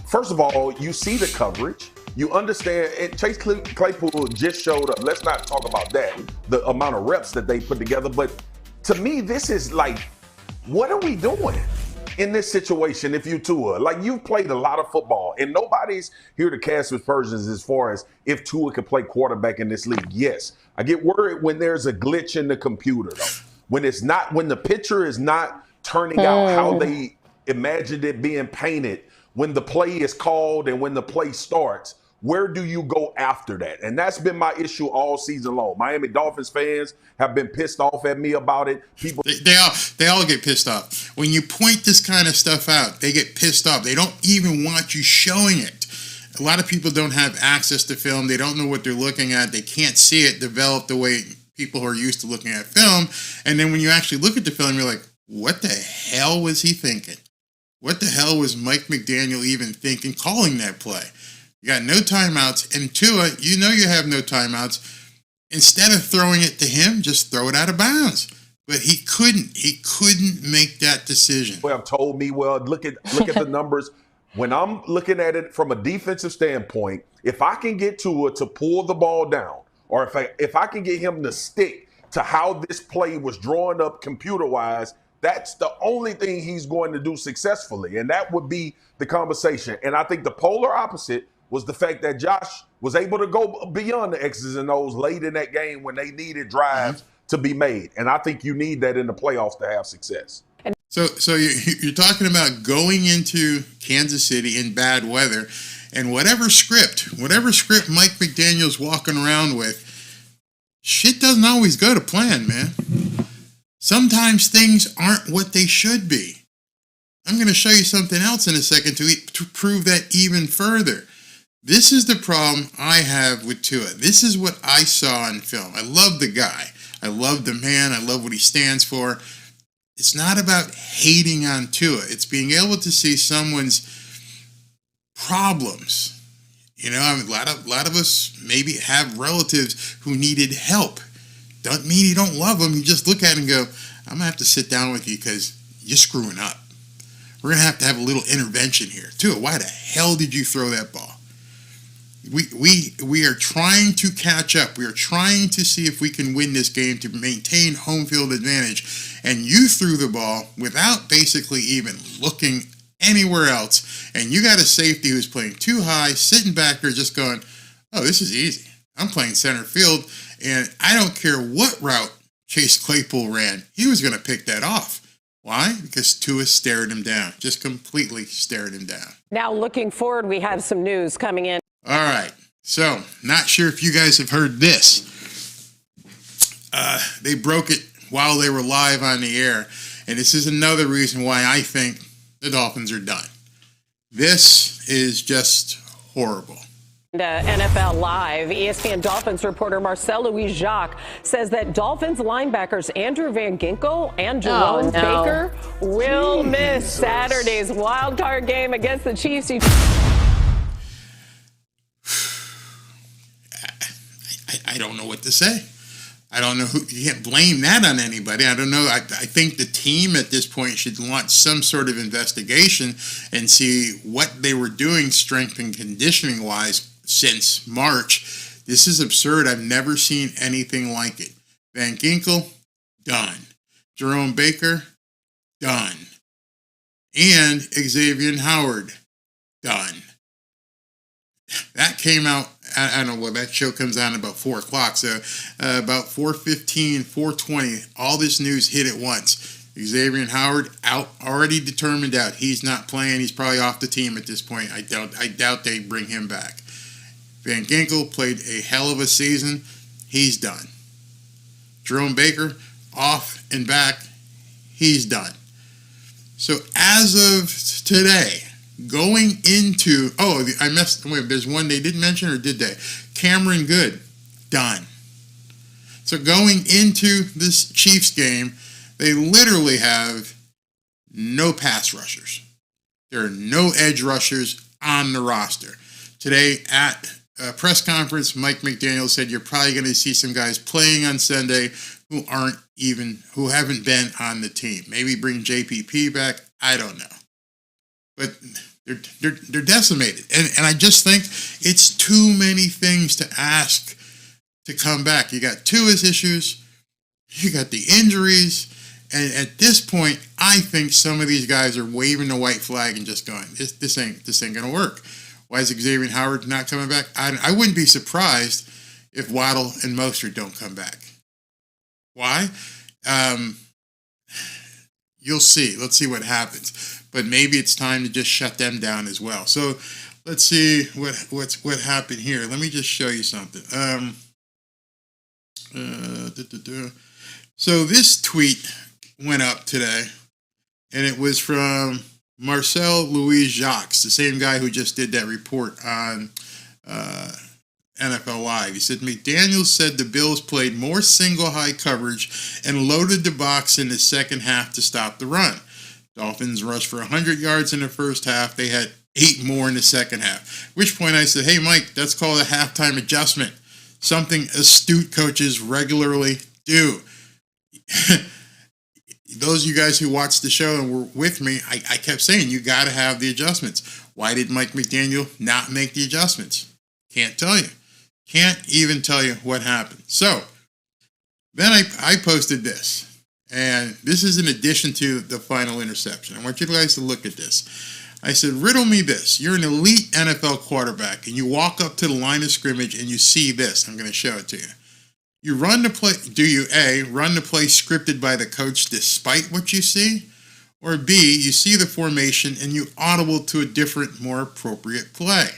first of all, you see the coverage. You understand, and Chase Claypool just showed up. Let's not talk about that, the amount of reps that they put together. But to me, this is like, what are we doing in this situation if you Tua? Like, you've played a lot of football, and nobody's here to cast aspersions as far as if Tua could play quarterback in this league. Yes, I get worried when there's a glitch in the computer, though. When the picture is not turning out how they imagined it being painted, when the play is called and when the play starts. Where do you go after that? And that's been my issue all season long. Miami Dolphins fans have been pissed off at me about it. People, they all get pissed off. When you point this kind of stuff out, they get pissed off. They don't even want you showing it. A lot of people don't have access to film. They don't know what they're looking at. They can't see it develop the way people who are used to looking at film. And then when you actually look at the film, you're like, what the hell was he thinking? What the hell was Mike McDaniel even thinking calling that play? You got no timeouts, and Tua, you have no timeouts. Instead of throwing it to him, just throw it out of bounds. But he couldn't. He couldn't make that decision. Well, have told me, look at the numbers. When I'm looking at it from a defensive standpoint, if I can get Tua to pull the ball down, or if I can get him to stick to how this play was drawn up computer-wise, that's the only thing he's going to do successfully, and that would be the conversation. And I think the polar opposite was the fact that Josh was able to go beyond the X's and O's late in that game when they needed drives to be made. And I think you need that in the playoffs to have success. So you're talking about going into Kansas City in bad weather, and whatever script Mike McDaniel's walking around with, shit doesn't always go to plan, man. Sometimes things aren't what they should be. I'm going to show you something else in a second to prove that even further. This is the problem I have with Tua. This is what I saw in film. I love the guy. I love the man. I love what he stands for. It's not about hating on Tua. It's being able to see someone's problems. A lot of us maybe have relatives who needed help. Doesn't mean you don't love them. You just look at it and go, I'm going to have to sit down with you because you're screwing up. We're going to have a little intervention here. Tua, why the hell did you throw that ball? We are trying to catch up. We are trying to see if we can win this game to maintain home field advantage. And you threw the ball without basically even looking anywhere else. And you got a safety who's playing too high, sitting back there just going, oh, this is easy. I'm playing center field, and I don't care what route Chase Claypool ran. He was going to pick that off. Why? Because Tua stared him down, just completely stared him down. Now, looking forward, we have some news coming in. All right. So, not sure if you guys have heard this. They broke it while they were live on the air, and this is another reason why I think the Dolphins are done. This is just horrible. NFL Live, ESPN Dolphins reporter Marcel Louis-Jacques says that Dolphins linebackers Andrew Van Ginkel and Jerome Baker will miss Saturday's wildcard game against the Chiefs. I don't know what to say. I don't know who, you can't blame that on anybody. I don't know. I think the team at this point should launch some sort of investigation and see what they were doing strength and conditioning wise since March. This is absurd. I've never seen anything like it. Van Ginkel, done. Jerome Baker, done. And Xavier Howard, done. That came out, I don't know, that show comes on about 4 o'clock, so about 4:15, 4:20, all this news hit at once. Xavier Howard out, already determined out. He's not playing. He's probably off the team at this point. I doubt they bring him back. Van Ginkel played a hell of a season. He's done. Jerome Baker, off and back. He's done. So as of today, going into, wait, there's one they didn't mention, or did they? Cameron Good, done. So going into this Chiefs game, they literally have no pass rushers. There are no edge rushers on the roster. Today at a press conference, Mike McDaniel said you're probably going to see some guys playing on Sunday who haven't been on the team. Maybe bring JPP back. I don't know. But they're decimated. And I just think it's too many things to ask to come back. You got Tua's issues, you got the injuries, and at this point, I think some of these guys are waving the white flag and just going, this ain't gonna work. Why is Xavier Howard not coming back? I wouldn't be surprised if Waddle and Mostert don't come back. Why? You'll see. Let's see what happens. But maybe it's time to just shut them down as well. So let's see what happened here. Let me just show you something. So this tweet went up today, and it was from Marcel Louis-Jacques, the same guy who just did that report on NFL Live. He said, McDaniels said the Bills played more single high coverage and loaded the box in the second half to stop the run. Dolphins rushed for 100 yards in the first half. They had 8 more in the second half. At which point I said, hey, Mike, that's called a halftime adjustment. Something astute coaches regularly do. Those of you guys who watched the show and were with me, I kept saying, you got to have the adjustments. Why did Mike McDaniel not make the adjustments? Can't tell you. Can't even tell you what happened. So then I posted this. And this is in addition to the final interception. I want you guys to look at this. I said, riddle me this. You're an elite NFL quarterback, and you walk up to the line of scrimmage and you see this. I'm going to show it to you. You run the play. Do you A, run the play scripted by the coach despite what you see? Or B, you see the formation and you audible to a different, more appropriate play?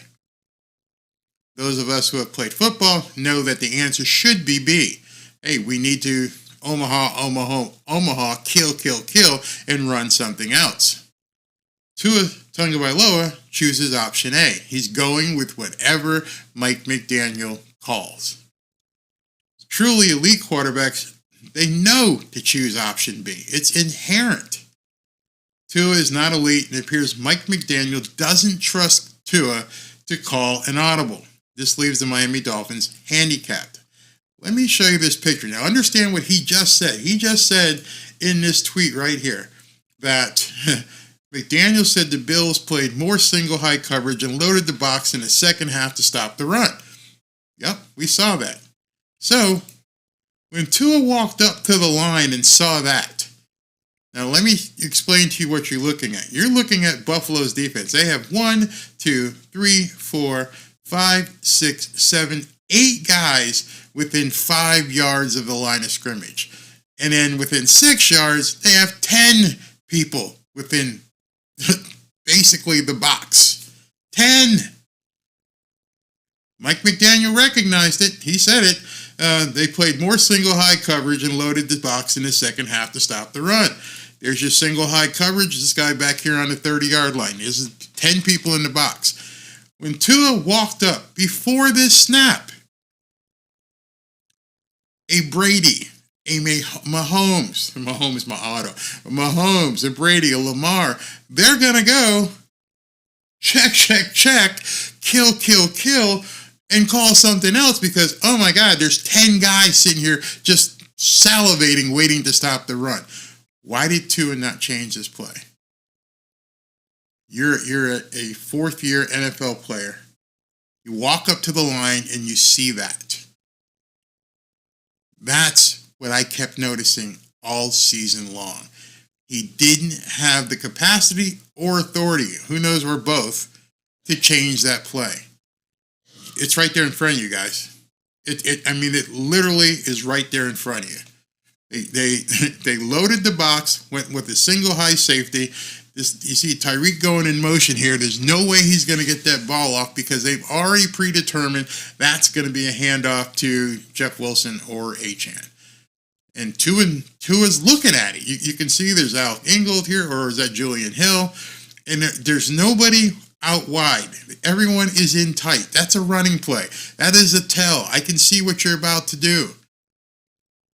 Those of us who have played football know that the answer should be B. Hey, we need to Omaha, kill, and run something else. Tua Tagovailoa chooses option A. He's going with whatever Mike McDaniel calls. Truly elite quarterbacks, they know to choose option B. It's inherent. Tua is not elite, and it appears Mike McDaniel doesn't trust Tua to call an audible. This leaves the Miami Dolphins handicapped. Let me show you this picture. Now, understand what he just said. He just said in this tweet right here that McDaniel said the Bills played more single high coverage and loaded the box in the second half to stop the run. Yep, we saw that. So, when Tua walked up to the line and saw that, now let me explain to you what you're looking at. You're looking at Buffalo's defense. They have 1, 2, 3, 4, 5, 6, 7, 8 guys within 5 yards of the line of scrimmage. And then within 6 yards, they have 10 people within basically the box. 10! Mike McDaniel recognized it. He said it. They played more single high coverage and loaded the box in the second half to stop the run. There's your single high coverage. This guy back here on the 30-yard line. There's 10 people in the box. When Tua walked up before this snap, a Brady, a Mahomes and Brady, a Lamar, they're going to go check, kill, and call something else because, oh my God, there's 10 guys sitting here just salivating, waiting to stop the run. Why did Tua not change this play? You're a fourth-year NFL player. You walk up to the line and you see that. That's what I kept noticing all season long. He didn't have the capacity or authority, who knows where both, to change that play. It's right there in front of you guys. It literally is right there in front of you. They loaded the box, went with a single high safety. You see Tyreek going in motion here. There's no way he's going to get that ball off because they've already predetermined that's going to be a handoff to Jeff Wilson or Achane. And Tua's looking at it. You can see there's Al Ingold here, or is that Julian Hill? And there's nobody out wide. Everyone is in tight. That's a running play. That is a tell. I can see what you're about to do.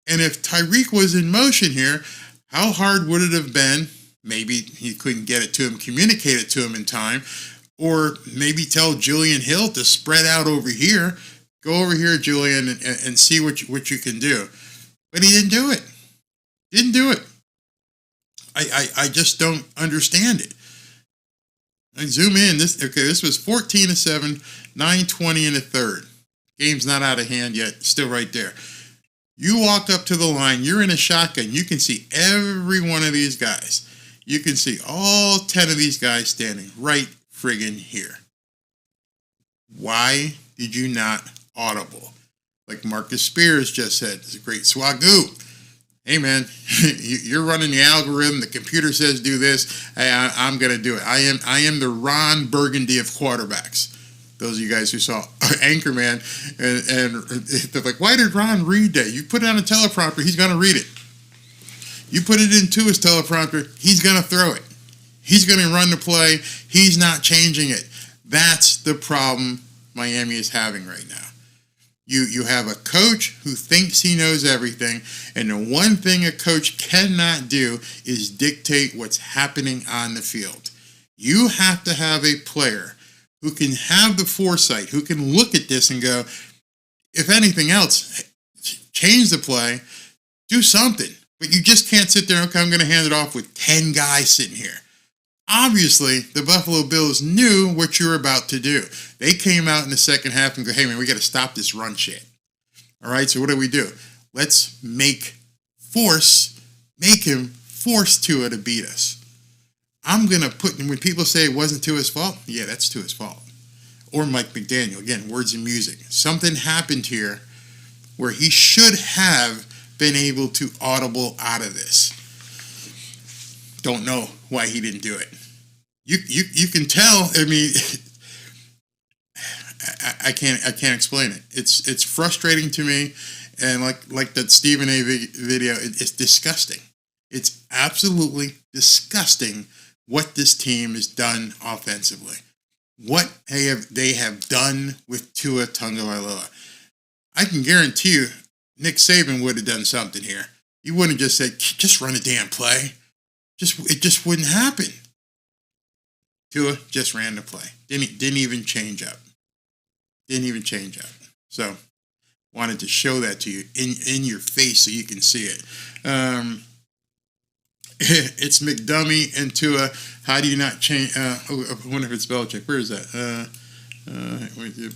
And if Tyreek was in motion here, how hard would it have been? Maybe he couldn't get it to him, communicate it to him in time, or maybe tell Julian Hill to spread out over here. Go over here, Julian, and see what you can do. But he didn't do it. Didn't do it. I just don't understand it. I zoom in. This was 14-7, 9:20 in the third. Game's not out of hand yet. Still right there. You walk up to the line. You're in a shotgun. You can see every one of these guys. You can see all 10 of these guys standing right friggin' here. Why did you not audible? Like Marcus Spears just said, it's a great swagoo. Hey man, you're running the algorithm. The computer says do this. Hey, I'm going to do it. I am the Ron Burgundy of quarterbacks. Those of you guys who saw Anchorman, and they're like, why did Ron read that? You put it on a teleprompter, he's going to read it. You put it into his teleprompter, he's going to throw it. He's going to run the play. He's not changing it. That's the problem Miami is having right now. You have a coach who thinks he knows everything, and the one thing a coach cannot do is dictate what's happening on the field. You have to have a player who can have the foresight, who can look at this and go, if anything else, change the play, do something. But you just can't sit there, okay, I'm going to hand it off with 10 guys sitting here. Obviously, the Buffalo Bills knew what you were about to do. They came out in the second half and go, hey, man, we got to stop this run shit. All right, so what do? Let's make him force Tua to beat us. I'm going to put, when people say it wasn't Tua's fault, yeah, that's Tua's fault. Or Mike McDaniel, again, words and music. Something happened here where he should have been able to audible out of this. Don't know why he didn't do it. You can tell. I mean, I can't explain it. It's frustrating to me, and like that Stephen A. video, it's disgusting. It's absolutely disgusting what this team has done offensively. What they have done with Tua Tagovailoa. I can guarantee you, Nick Saban would have done something here. He wouldn't have just said, just run a damn play. It just wouldn't happen. Tua just ran the play. Didn't even change up. So, wanted to show that to you in your face so you can see it. it's McDummy and Tua. How do you not change? I wonder if it's Belichick. Where is that?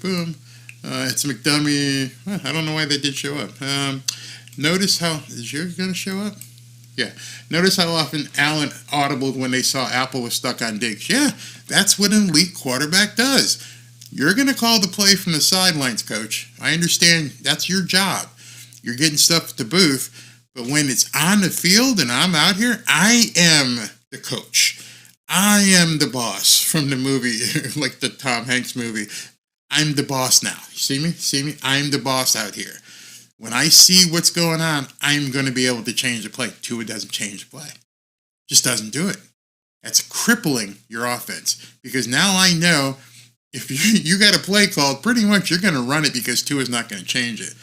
Boom. It's McDummy. I don't know why they did show up. Notice how is yours going to show up? Yeah. Notice how often Allen audibled when they saw Apple was stuck on Diggs. Yeah, that's what an elite quarterback does. You're going to call the play from the sidelines, coach. I understand that's your job. You're getting stuff at the booth. But when it's on the field and I'm out here, I am the coach. I am the boss from the movie, like the Tom Hanks movie. I'm the boss now. See me? See me? I'm the boss out here. When I see what's going on, I'm going to be able to change the play. Tua doesn't change the play. Just doesn't do it. That's crippling your offense. Because now I know if you got a play called, pretty much you're going to run it because Tua's not going to change it.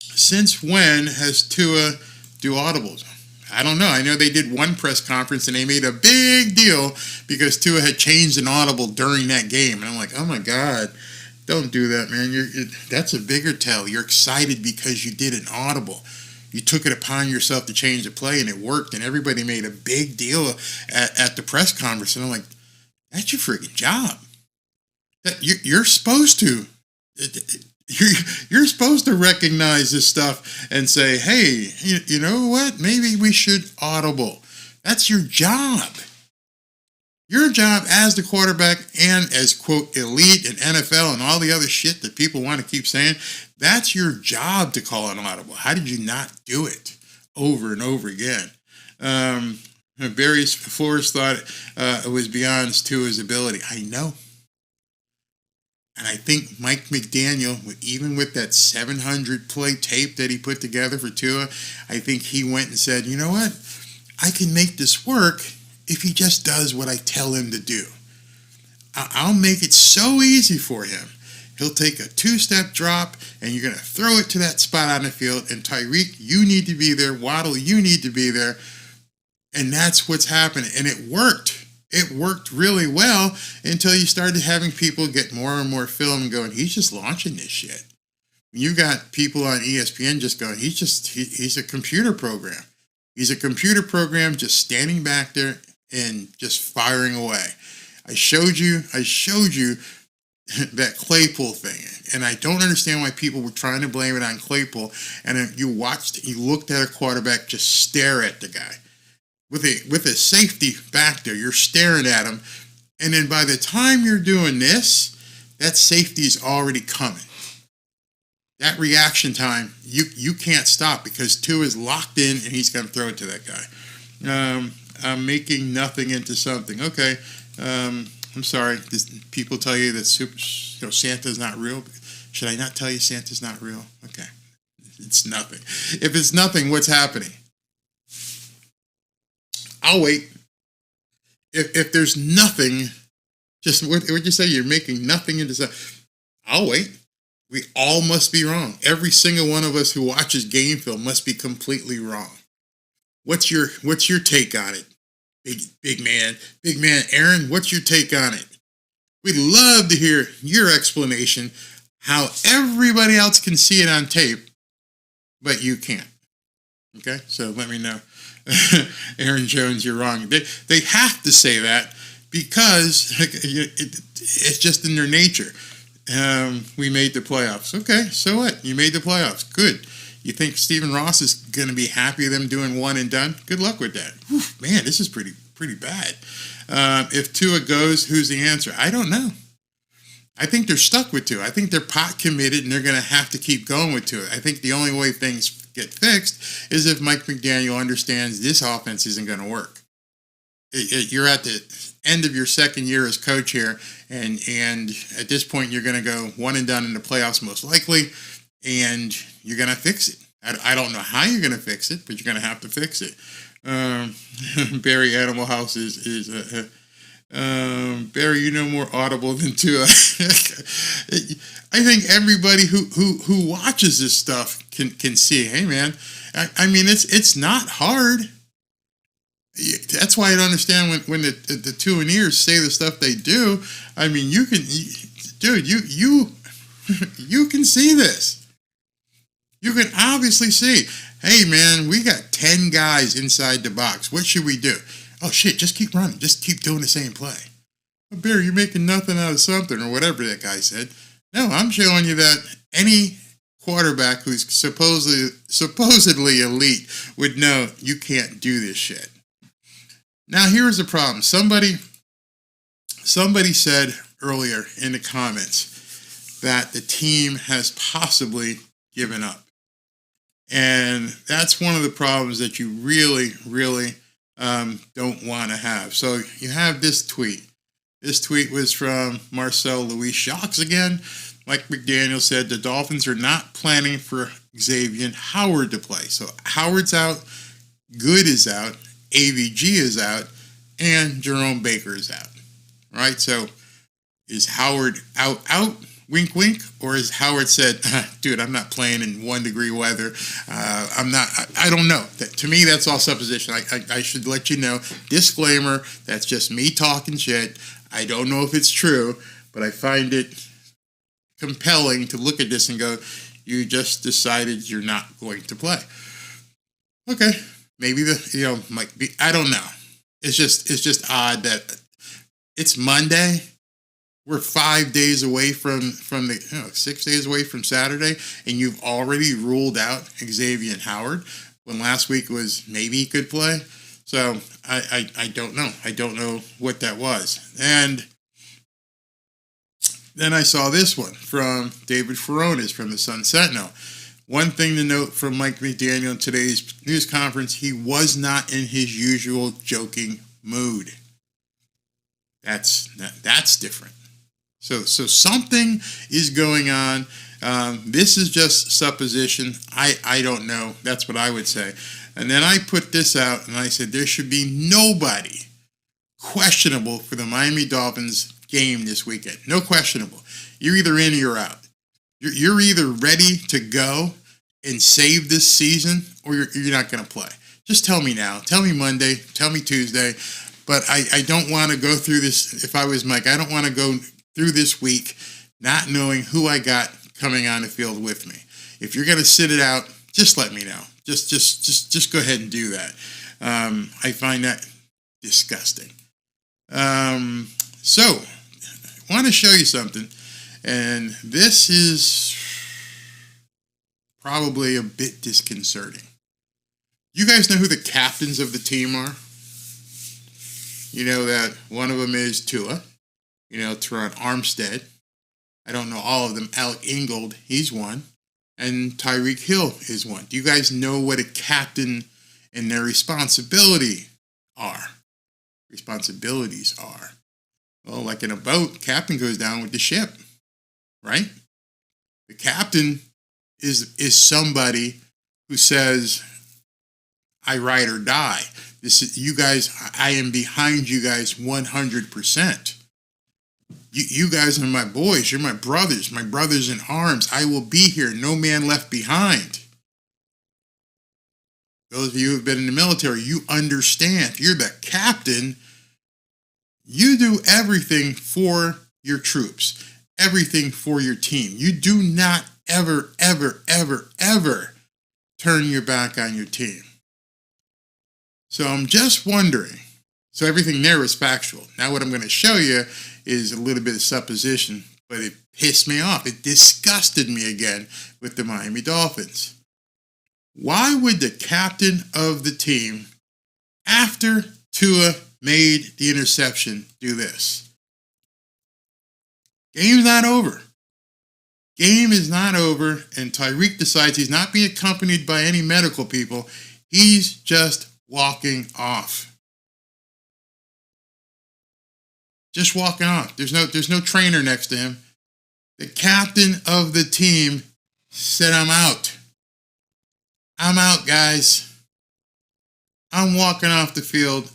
Since when has Tua do audibles? I don't know. I know they did one press conference and they made a big deal because Tua had changed an audible during that game. And I'm like, oh my God, don't do that, man. That's a bigger tell. You're excited because you did an audible. You took it upon yourself to change the play and it worked. And everybody made a big deal at the press conference. And I'm like, that's your freaking job. You're supposed to. You're supposed to recognize this stuff and say, hey, you know what? Maybe we should audible. That's your job. Your job as the quarterback and as, quote, elite and NFL and all the other shit that people want to keep saying, that's your job to call an audible. How did you not do it over and over again? Barry Flores thought it was beyond Tua's ability. I know. And I think Mike McDaniel, even with that 700-play tape that he put together for Tua, I think he went and said, you know what? I can make this work if he just does what I tell him to do. I'll make it so easy for him. He'll take a two-step drop, and you're going to throw it to that spot on the field, and Tyreek, you need to be there. Waddle, you need to be there. And that's what's happening. And it worked. It worked really well until you started having people get more and more film and going, he's just launching this shit. You got people on ESPN just going, he's a computer program. He's a computer program just standing back there and just firing away. I showed you that Claypool thing. And I don't understand why people were trying to blame it on Claypool. And then you looked at a quarterback just stare at the guy. With a safety back there, you're staring at him, and then by the time you're doing this, that safety's already coming. That reaction time, you can't stop because Tua is locked in, and he's going to throw it to that guy. I'm making nothing into something. Okay, I'm sorry. People tell you that Santa's not real. Should I not tell you Santa's not real? Okay, it's nothing. If it's nothing, what's happening? I'll wait. If there's nothing, just what you say, you're making nothing into something. I'll wait. We all must be wrong. Every single one of us who watches game film must be completely wrong. What's your take on it? Big man, Aaron, what's your take on it? We'd love to hear your explanation how everybody else can see it on tape, but you can't. Okay, so let me know. Aaron Jones, you're wrong. They have to say that because it's just in their nature. We made the playoffs. Okay, so what? You made the playoffs. Good. You think Stephen Ross is going to be happy with them doing one and done? Good luck with that. Whew, man, this is pretty bad. If Tua goes, who's the answer? I don't know. I think they're stuck with Tua. I think they're pot committed and they're going to have to keep going with Tua. I think the only way things get fixed is if Mike McDaniel understands this offense isn't going to work. You're at the end of your second year as coach here, and at this point you're going to go one and done in the playoffs most likely, and you're going to fix it. I don't know how you're going to fix it, but you're going to have to fix it. Barry Animal House is Barry, you know more audible than Tua. I think everybody who watches this stuff can see, hey man, I mean it's not hard. That's why I don't understand when the Tuaneers say the stuff they do. I mean, you can see this. You can obviously see. Hey, man, we got 10 guys inside the box. What should we do? Oh, shit, just keep running. Just keep doing the same play. Well, Bear, you're making nothing out of something, or whatever that guy said. No, I'm showing you that any quarterback who's supposedly elite would know you can't do this shit. Now, here's the problem. Somebody said earlier in the comments that the team has possibly given up. And that's one of the problems that you really, really don't want to have. So you have this tweet. This tweet was from Marcel Louis Shocks again. Mike McDaniel said the Dolphins are not planning for Xavier Howard to play. So Howard's out, Good is out, AVG is out, and Jerome Baker is out. Right? So is Howard out? Wink, wink. Or as Howard said, dude, I'm not playing in 1 degree weather. I don't know. To me, that's all supposition. I should let you know. Disclaimer, that's just me talking shit. I don't know if it's true, but I find it compelling to look at this and go, you just decided you're not going to play. Okay. Maybe might be, I don't know. It's just odd that it's Monday. We're 5 days away from the 6 days away from Saturday, and you've already ruled out Xavier Howard when last week was maybe he could play. So I don't know. I don't know what that was. And then I saw this one from David Furones from the Sun Sentinel. One thing to note from Mike McDaniel in today's news conference, he was not in his usual joking mood. That's different. So something is going on. This is just supposition. I don't know. That's what I would say. And then I put this out and I said there should be nobody questionable for the Miami Dolphins game this weekend. No questionable. You're either in or you're out. You're either ready to go and save this season or you're not going to play. Just tell me now. Tell me Monday. Tell me Tuesday. But I don't want to go through this. If I was Mike, I don't want to go through this week not knowing who I got coming on the field with me. If you're going to sit it out, just let me know. Just go ahead and do that. I find that disgusting. So I want to show you something, and this is probably a bit disconcerting. You guys know who the captains of the team are? You know that one of them is Tua. You know, Teron Armstead. I don't know all of them. Alec Ingold, he's one. And Tyreek Hill is one. Do you guys know what a captain and their responsibilities are? Well, like in a boat, captain goes down with the ship, right? The captain is somebody who says, I ride or die. This is you guys. I am behind you guys 100%. You guys are my boys. You're my brothers in arms. I will be here. No man left behind. Those of you who have been in the military, you understand. You're the captain. You do everything for your troops, everything for your team. You do not ever, ever, ever, ever turn your back on your team. So I'm just wondering. So everything there is factual. Now what I'm going to show you is a little bit of supposition, but it pissed me off. It disgusted me again with the Miami Dolphins. Why would the captain of the team, after Tua made the interception, do this? Game's not over. Game is not over, and Tyreek decides he's not being accompanied by any medical people. He's just walking off. Just walking off. There's no trainer next to him. The captain of the team said, I'm out. I'm out, guys. I'm walking off the field.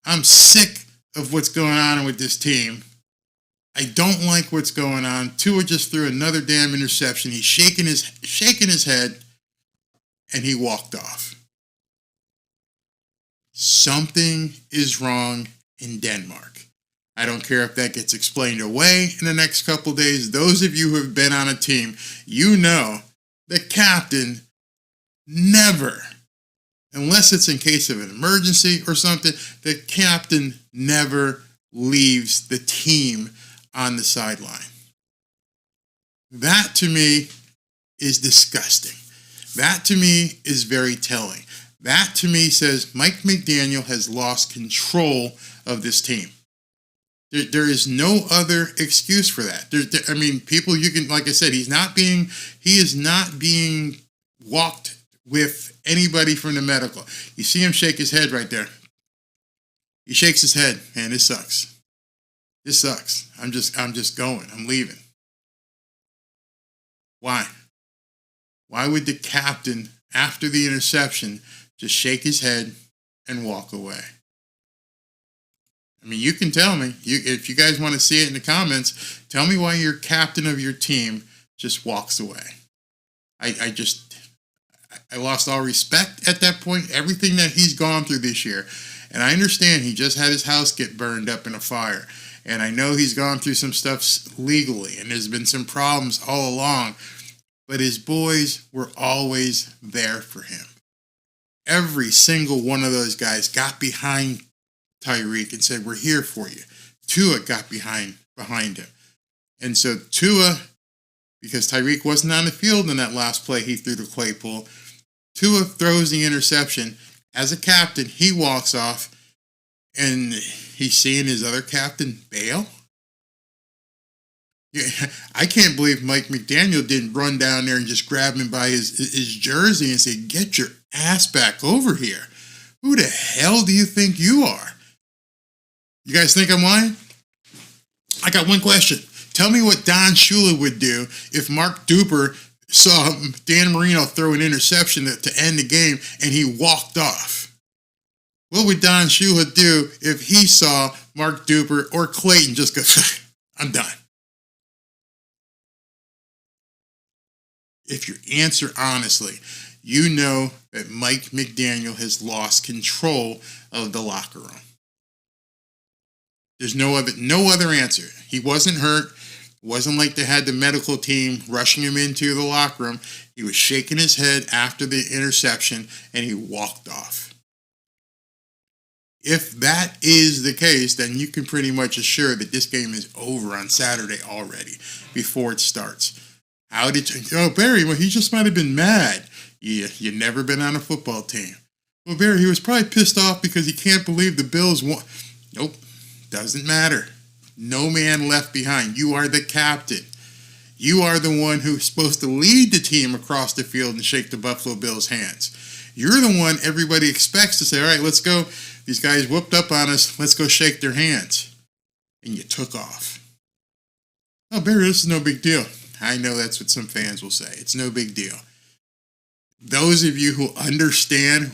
I'm sick of what's going on with this team. I don't like what's going on. Tua just threw another damn interception. He's shaking his head, and he walked off. Something is wrong in Denmark. I don't care if that gets explained away in the next couple of days. Those of you who have been on a team, you know the captain never, unless it's in case of an emergency or something, the captain never leaves the team on the sideline. That to me is disgusting. That to me is very telling. That to me says Mike McDaniel has lost control of this team. There is no other excuse for that. I mean, people, you can, like I said, he is not being walked with anybody from the medical. You see him shake his head right there. He shakes his head. Man, this sucks. This sucks. I'm just going. I'm leaving. Why? Why would the captain, after the interception, just shake his head and walk away? I mean, you can tell me. If you guys want to see it in the comments, tell me why your captain of your team just walks away. I lost all respect at that point. Everything that he's gone through this year. And I understand he just had his house get burned up in a fire. And I know he's gone through some stuff legally. And there's been some problems all along. But his boys were always there for him. Every single one of those guys got behind Tyreek and said, we're here for you. Tua got behind him. And so Tua, because Tyreek wasn't on the field in that last play he threw to Claypool, Tua throws the interception. As a captain, he walks off, and he's seeing his other captain bail. Yeah, I can't believe Mike McDaniel didn't run down there and just grab him by his jersey and say, get your ass back over here. Who the hell do you think you are? You guys think I'm lying? I got one question. Tell me what Don Shula would do if Mark Duper saw Dan Marino throw an interception to end the game and he walked off. What would Don Shula do if he saw Mark Duper or Clayton just go, I'm done? If you answer honestly, you know that Mike McDaniel has lost control of the locker room. There's no other answer. He wasn't hurt. It wasn't like they had the medical team rushing him into the locker room. He was shaking his head after the interception, and he walked off. If that is the case, then you can pretty much assure that this game is over on Saturday already before it starts. Barry, well, he just might have been mad. You've never been on a football team. Well, Barry, he was probably pissed off because he can't believe the Bills won. Nope. Doesn't matter. No man left behind. You are the captain. You are the one who's supposed to lead the team across the field and shake the Buffalo Bills' hands. You're the one everybody expects to say, all right, let's go. These guys whooped up on us. Let's go shake their hands. And you took off. Oh, Barry, this is no big deal. I know that's what some fans will say. It's no big deal. Those of you who understand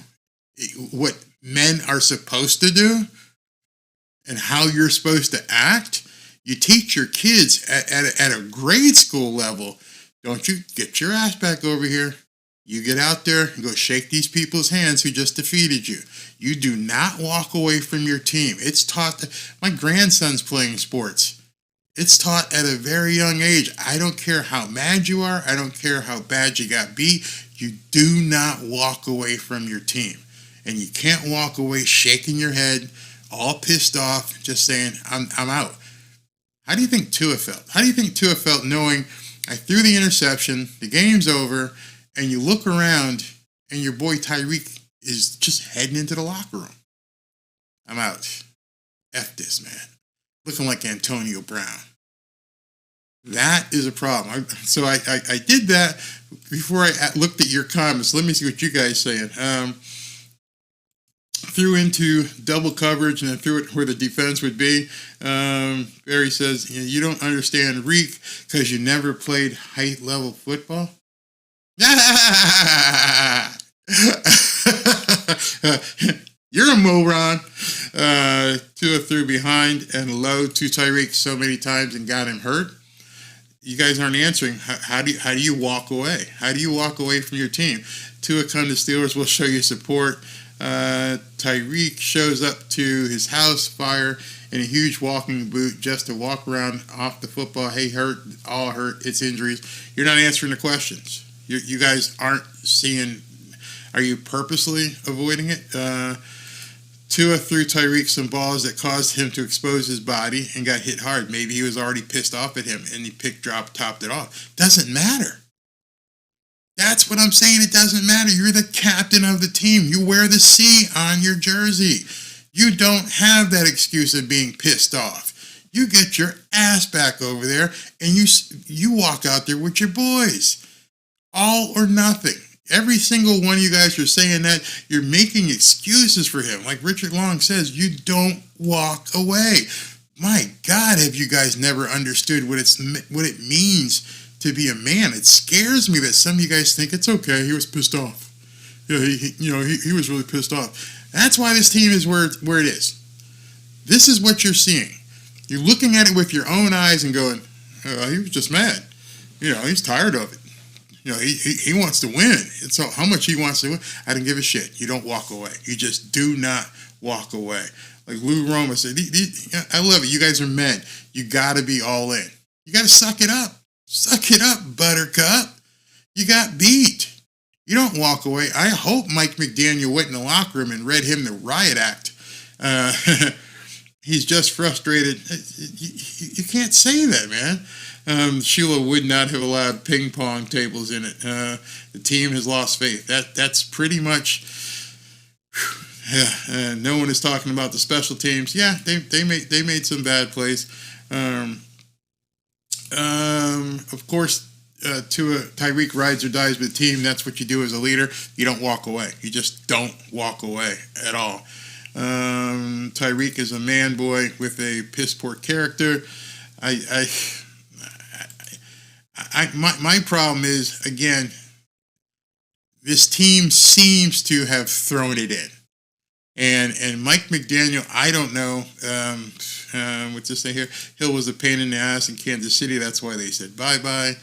what men are supposed to do, and how you're supposed to act, you teach your kids at a grade school level. Don't you get your ass back over here. You get out there and go shake these people's hands who just defeated you. You do not walk away from your team. It's taught. My grandson's playing sports. It's taught at a very young age. I don't care how mad you are. I don't care how bad you got beat. You do not walk away from your team. And you can't walk away shaking your head, all pissed off, just saying, I'm out. How do you think Tua felt? How do you think Tua felt knowing I threw the interception, the game's over, and you look around and your boy Tyreek is just heading into the locker room? I'm out. F this, man. Looking like Antonio Brown. That is a problem. So I did that before I looked at your comments. Let me see what you guys saying. Threw into double coverage and then threw it where the defense would be. Barry says, you don't understand Reek because you never played high-level football. You're a moron. Tua threw behind and low to Tyreek so many times and got him hurt. You guys aren't answering. How do you walk away? How do you walk away from your team? Tua come to Steelers will show you support. Tyreek shows up to his house fire in a huge walking boot just to walk around off the football. Hey, all hurt. It's injuries. You're not answering the questions. You guys aren't seeing. Are you purposely avoiding it? Tua threw Tyreek some balls that caused him to expose his body and got hit hard. Maybe he was already pissed off at him and he topped it off. Doesn't matter. That's what I'm saying. It doesn't matter. You're the captain of the team. You wear the C on your jersey. You don't have that excuse of being pissed off. You get your ass back over there and you walk out there with your boys. All or nothing. Every single one of you guys are saying that you're making excuses for him. Like Richard Long says, you don't walk away. My God, have you guys never understood what it means to be a man? It scares me that some of you guys think it's okay. He was pissed off. Yeah, he was really pissed off. That's why this team is where it is. This is what you're seeing. You're looking at it with your own eyes and going, oh, he was just mad. He's tired of it. He wants to win. And so how much he wants to win, I don't give a shit. You don't walk away. You just do not walk away. Like Lou Roma said, I love it. You guys are men. You got to be all in. You got to suck it up. Suck it up, buttercup. You got beat. You don't walk away. I hope Mike McDaniel went in the locker room and read him the riot act. He's just frustrated. You can't say that, man. Sheila would not have allowed ping pong tables in it. The team has lost faith. That's pretty much. No one is talking about the special teams. Yeah, they made some bad plays. Of course, Tyreek rides or dies with the team. That's what you do as a leader. You don't walk away. You just don't walk away at all. Tyreek is a man boy with a piss poor character. My problem is, again, this team seems to have thrown it in. And Mike McDaniel, I don't know, what's this thing here? Hill was a pain in the ass in Kansas City. That's why they said bye-bye.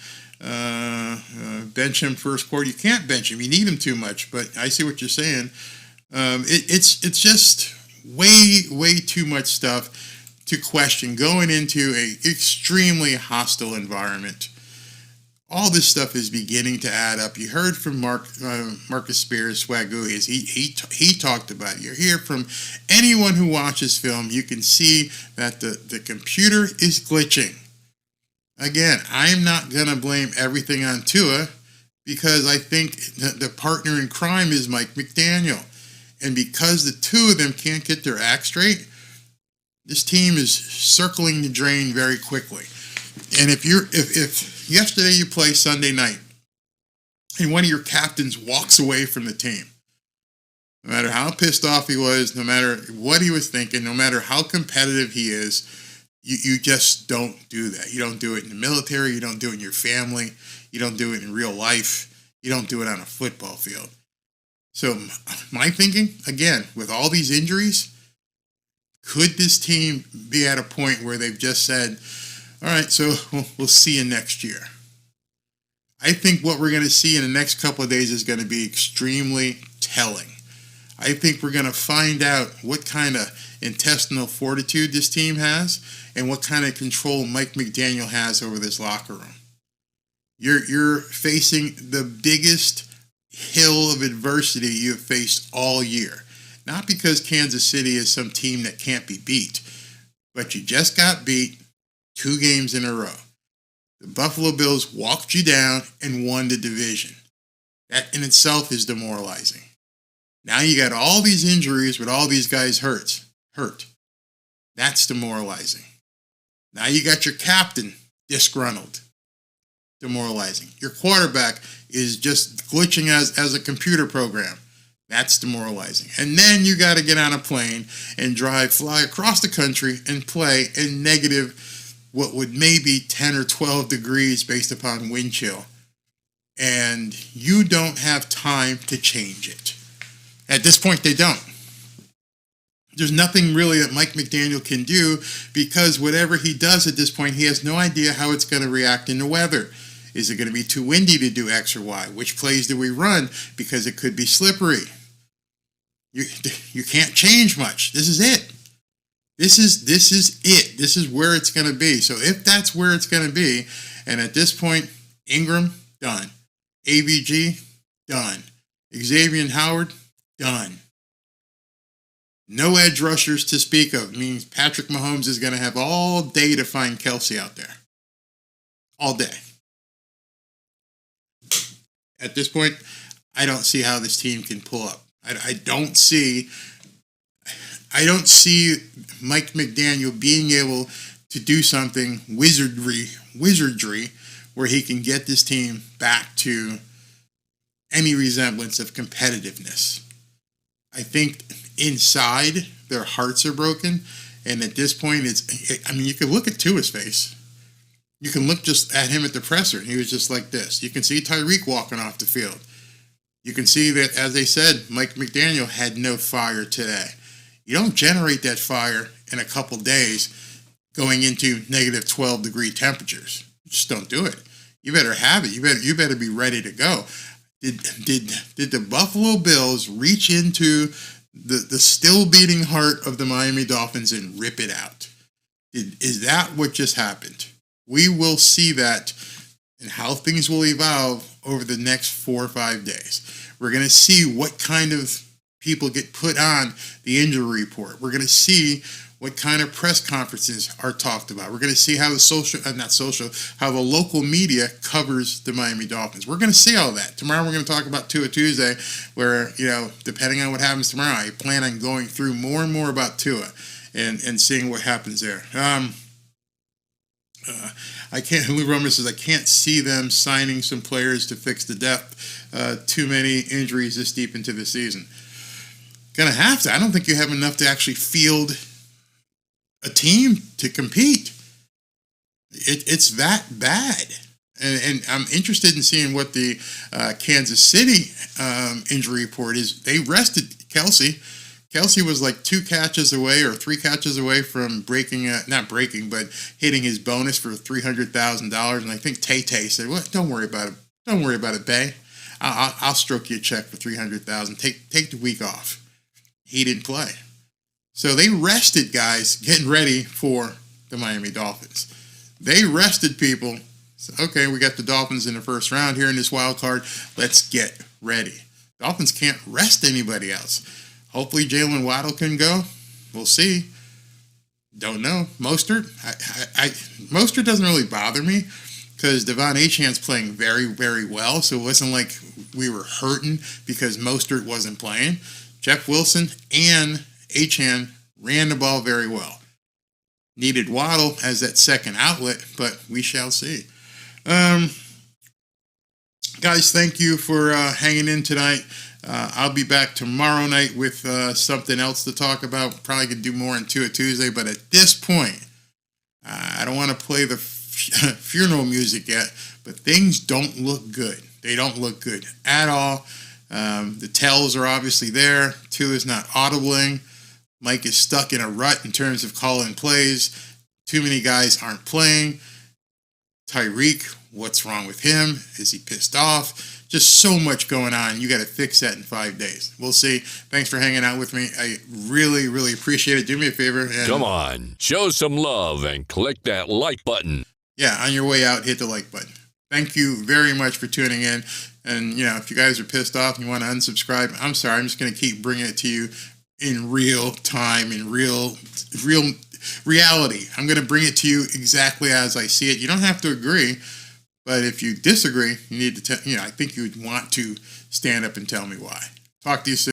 Bench him first quarter. You can't bench him. You need him too much. But I see what you're saying. It's just way too much stuff to question going into a extremely hostile environment. All this stuff is beginning to add up. You heard from Marcus Spears, Swagoo. He talked about it. You hear from anyone who watches film, you can see that the computer is glitching. Again, I'm not going to blame everything on Tua because I think the partner in crime is Mike McDaniel. And because the two of them can't get their act straight, this team is circling the drain very quickly. And if yesterday you play Sunday night and one of your captains walks away from the team, no matter how pissed off he was, no matter what he was thinking, no matter how competitive he is, you just don't do that. You don't do it in the military. You don't do it in your family. You don't do it in real life. You don't do it on a football field. So my thinking, again, with all these injuries, could this team be at a point where they've just said, all right, so we'll see you next year? I think what we're going to see in the next couple of days is going to be extremely telling. I think we're going to find out what kind of intestinal fortitude this team has and what kind of control Mike McDaniel has over this locker room. You're facing the biggest hill of adversity you've faced all year. Not because Kansas City is some team that can't be beat, but you just got beat 2 games in a row. The Buffalo Bills walked you down and won the division. That in itself is demoralizing. Now you got all these injuries with all these guys hurt. That's demoralizing. Now you got your captain disgruntled. Demoralizing. Your quarterback is just glitching as a computer program. That's demoralizing. And then you got to get on a plane and fly across the country and play in negative, what would maybe 10 or 12 degrees based upon wind chill. And you don't have time to change it. At this point, they don't. There's nothing really that Mike McDaniel can do because whatever he does at this point, he has no idea how it's going to react in the weather. Is it going to be too windy to do X or Y? Which plays do we run? Because it could be slippery. You can't change much. This is it. This is it. This is where it's going to be. So if that's where it's going to be, and at this point, Ingram, done. AVG, done. Xavier Howard, done. No edge rushers to speak of. It means Patrick Mahomes is going to have all day to find Kelsey out there. All day. At this point, I don't see how this team can pull up. I don't see Mike McDaniel being able to do something wizardry where he can get this team back to any resemblance of competitiveness. I think inside their hearts are broken, and at this point, you can look at Tua's face. You can look just at him at the presser. He was just like this. You can see Tyreek walking off the field. You can see that, as they said, Mike McDaniel had no fire today. You don't generate that fire in a couple days going into negative 12-degree temperatures. You just don't do it. You better have it. You better be ready to go. Did the Buffalo Bills reach into the still beating heart of the Miami Dolphins and rip it out? Is that what just happened? We will see that and how things will evolve over the next 4 or 5 days. We're going to see what kind of people get put on the injury report. We're going to see what kind of press conferences are talked about. We're going to see how how the local media covers the Miami Dolphins. We're going to see all that. Tomorrow we're going to talk about Tua Tuesday, where, depending on what happens tomorrow, I plan on going through more and more about Tua and seeing what happens there. Lou Romer says, I can't see them signing some players to fix the depth. Too many injuries this deep into the season. Gonna have to. I don't think you have enough to actually field a team to compete. It's that bad. And I'm interested in seeing what the Kansas City injury report is. They rested Kelsey. Kelsey was like 2 catches away or 3 catches away from hitting his bonus for $300,000. And I think Tay said, "Well, don't worry about it. Don't worry about it, Bay. I'll stroke you a check for $300,000. Take the week off." He didn't play. So they rested guys getting ready for the Miami Dolphins. They rested people. So, okay, we got the Dolphins in the first round here in this wild card. Let's get ready. Dolphins can't rest anybody else. Hopefully Jalen Waddle can go. We'll see. Don't know. Mostert? Mostert doesn't really bother me because Devon Achane's playing very, very well. So it wasn't like we were hurting because Mostert wasn't playing. Jeff Wilson and Achane ran the ball very well. Needed Waddle as that second outlet, but we shall see. Guys, thank you for hanging in tonight. I'll be back tomorrow night with something else to talk about. Probably could do more on Tua Tuesday, but at this point, I don't want to play the funeral music yet, but things don't look good. They don't look good at all. The tells are obviously there. Tua is not audibling. Mike is stuck in a rut in terms of calling plays. Too many guys aren't playing. Tyreek, what's wrong with him? Is he pissed off? Just so much going on. You got to fix that in 5 days. We'll see. Thanks for hanging out with me. I really, really appreciate it. Do me a favor. Come on, show some love and click that like button. Yeah, on your way out, hit the like button. Thank you very much for tuning in. And, if you guys are pissed off and you want to unsubscribe, I'm sorry. I'm just going to keep bringing it to you in real time, in real reality. I'm going to bring it to you exactly as I see it. You don't have to agree, but if you disagree, you need to I think you would want to stand up and tell me why. Talk to you soon.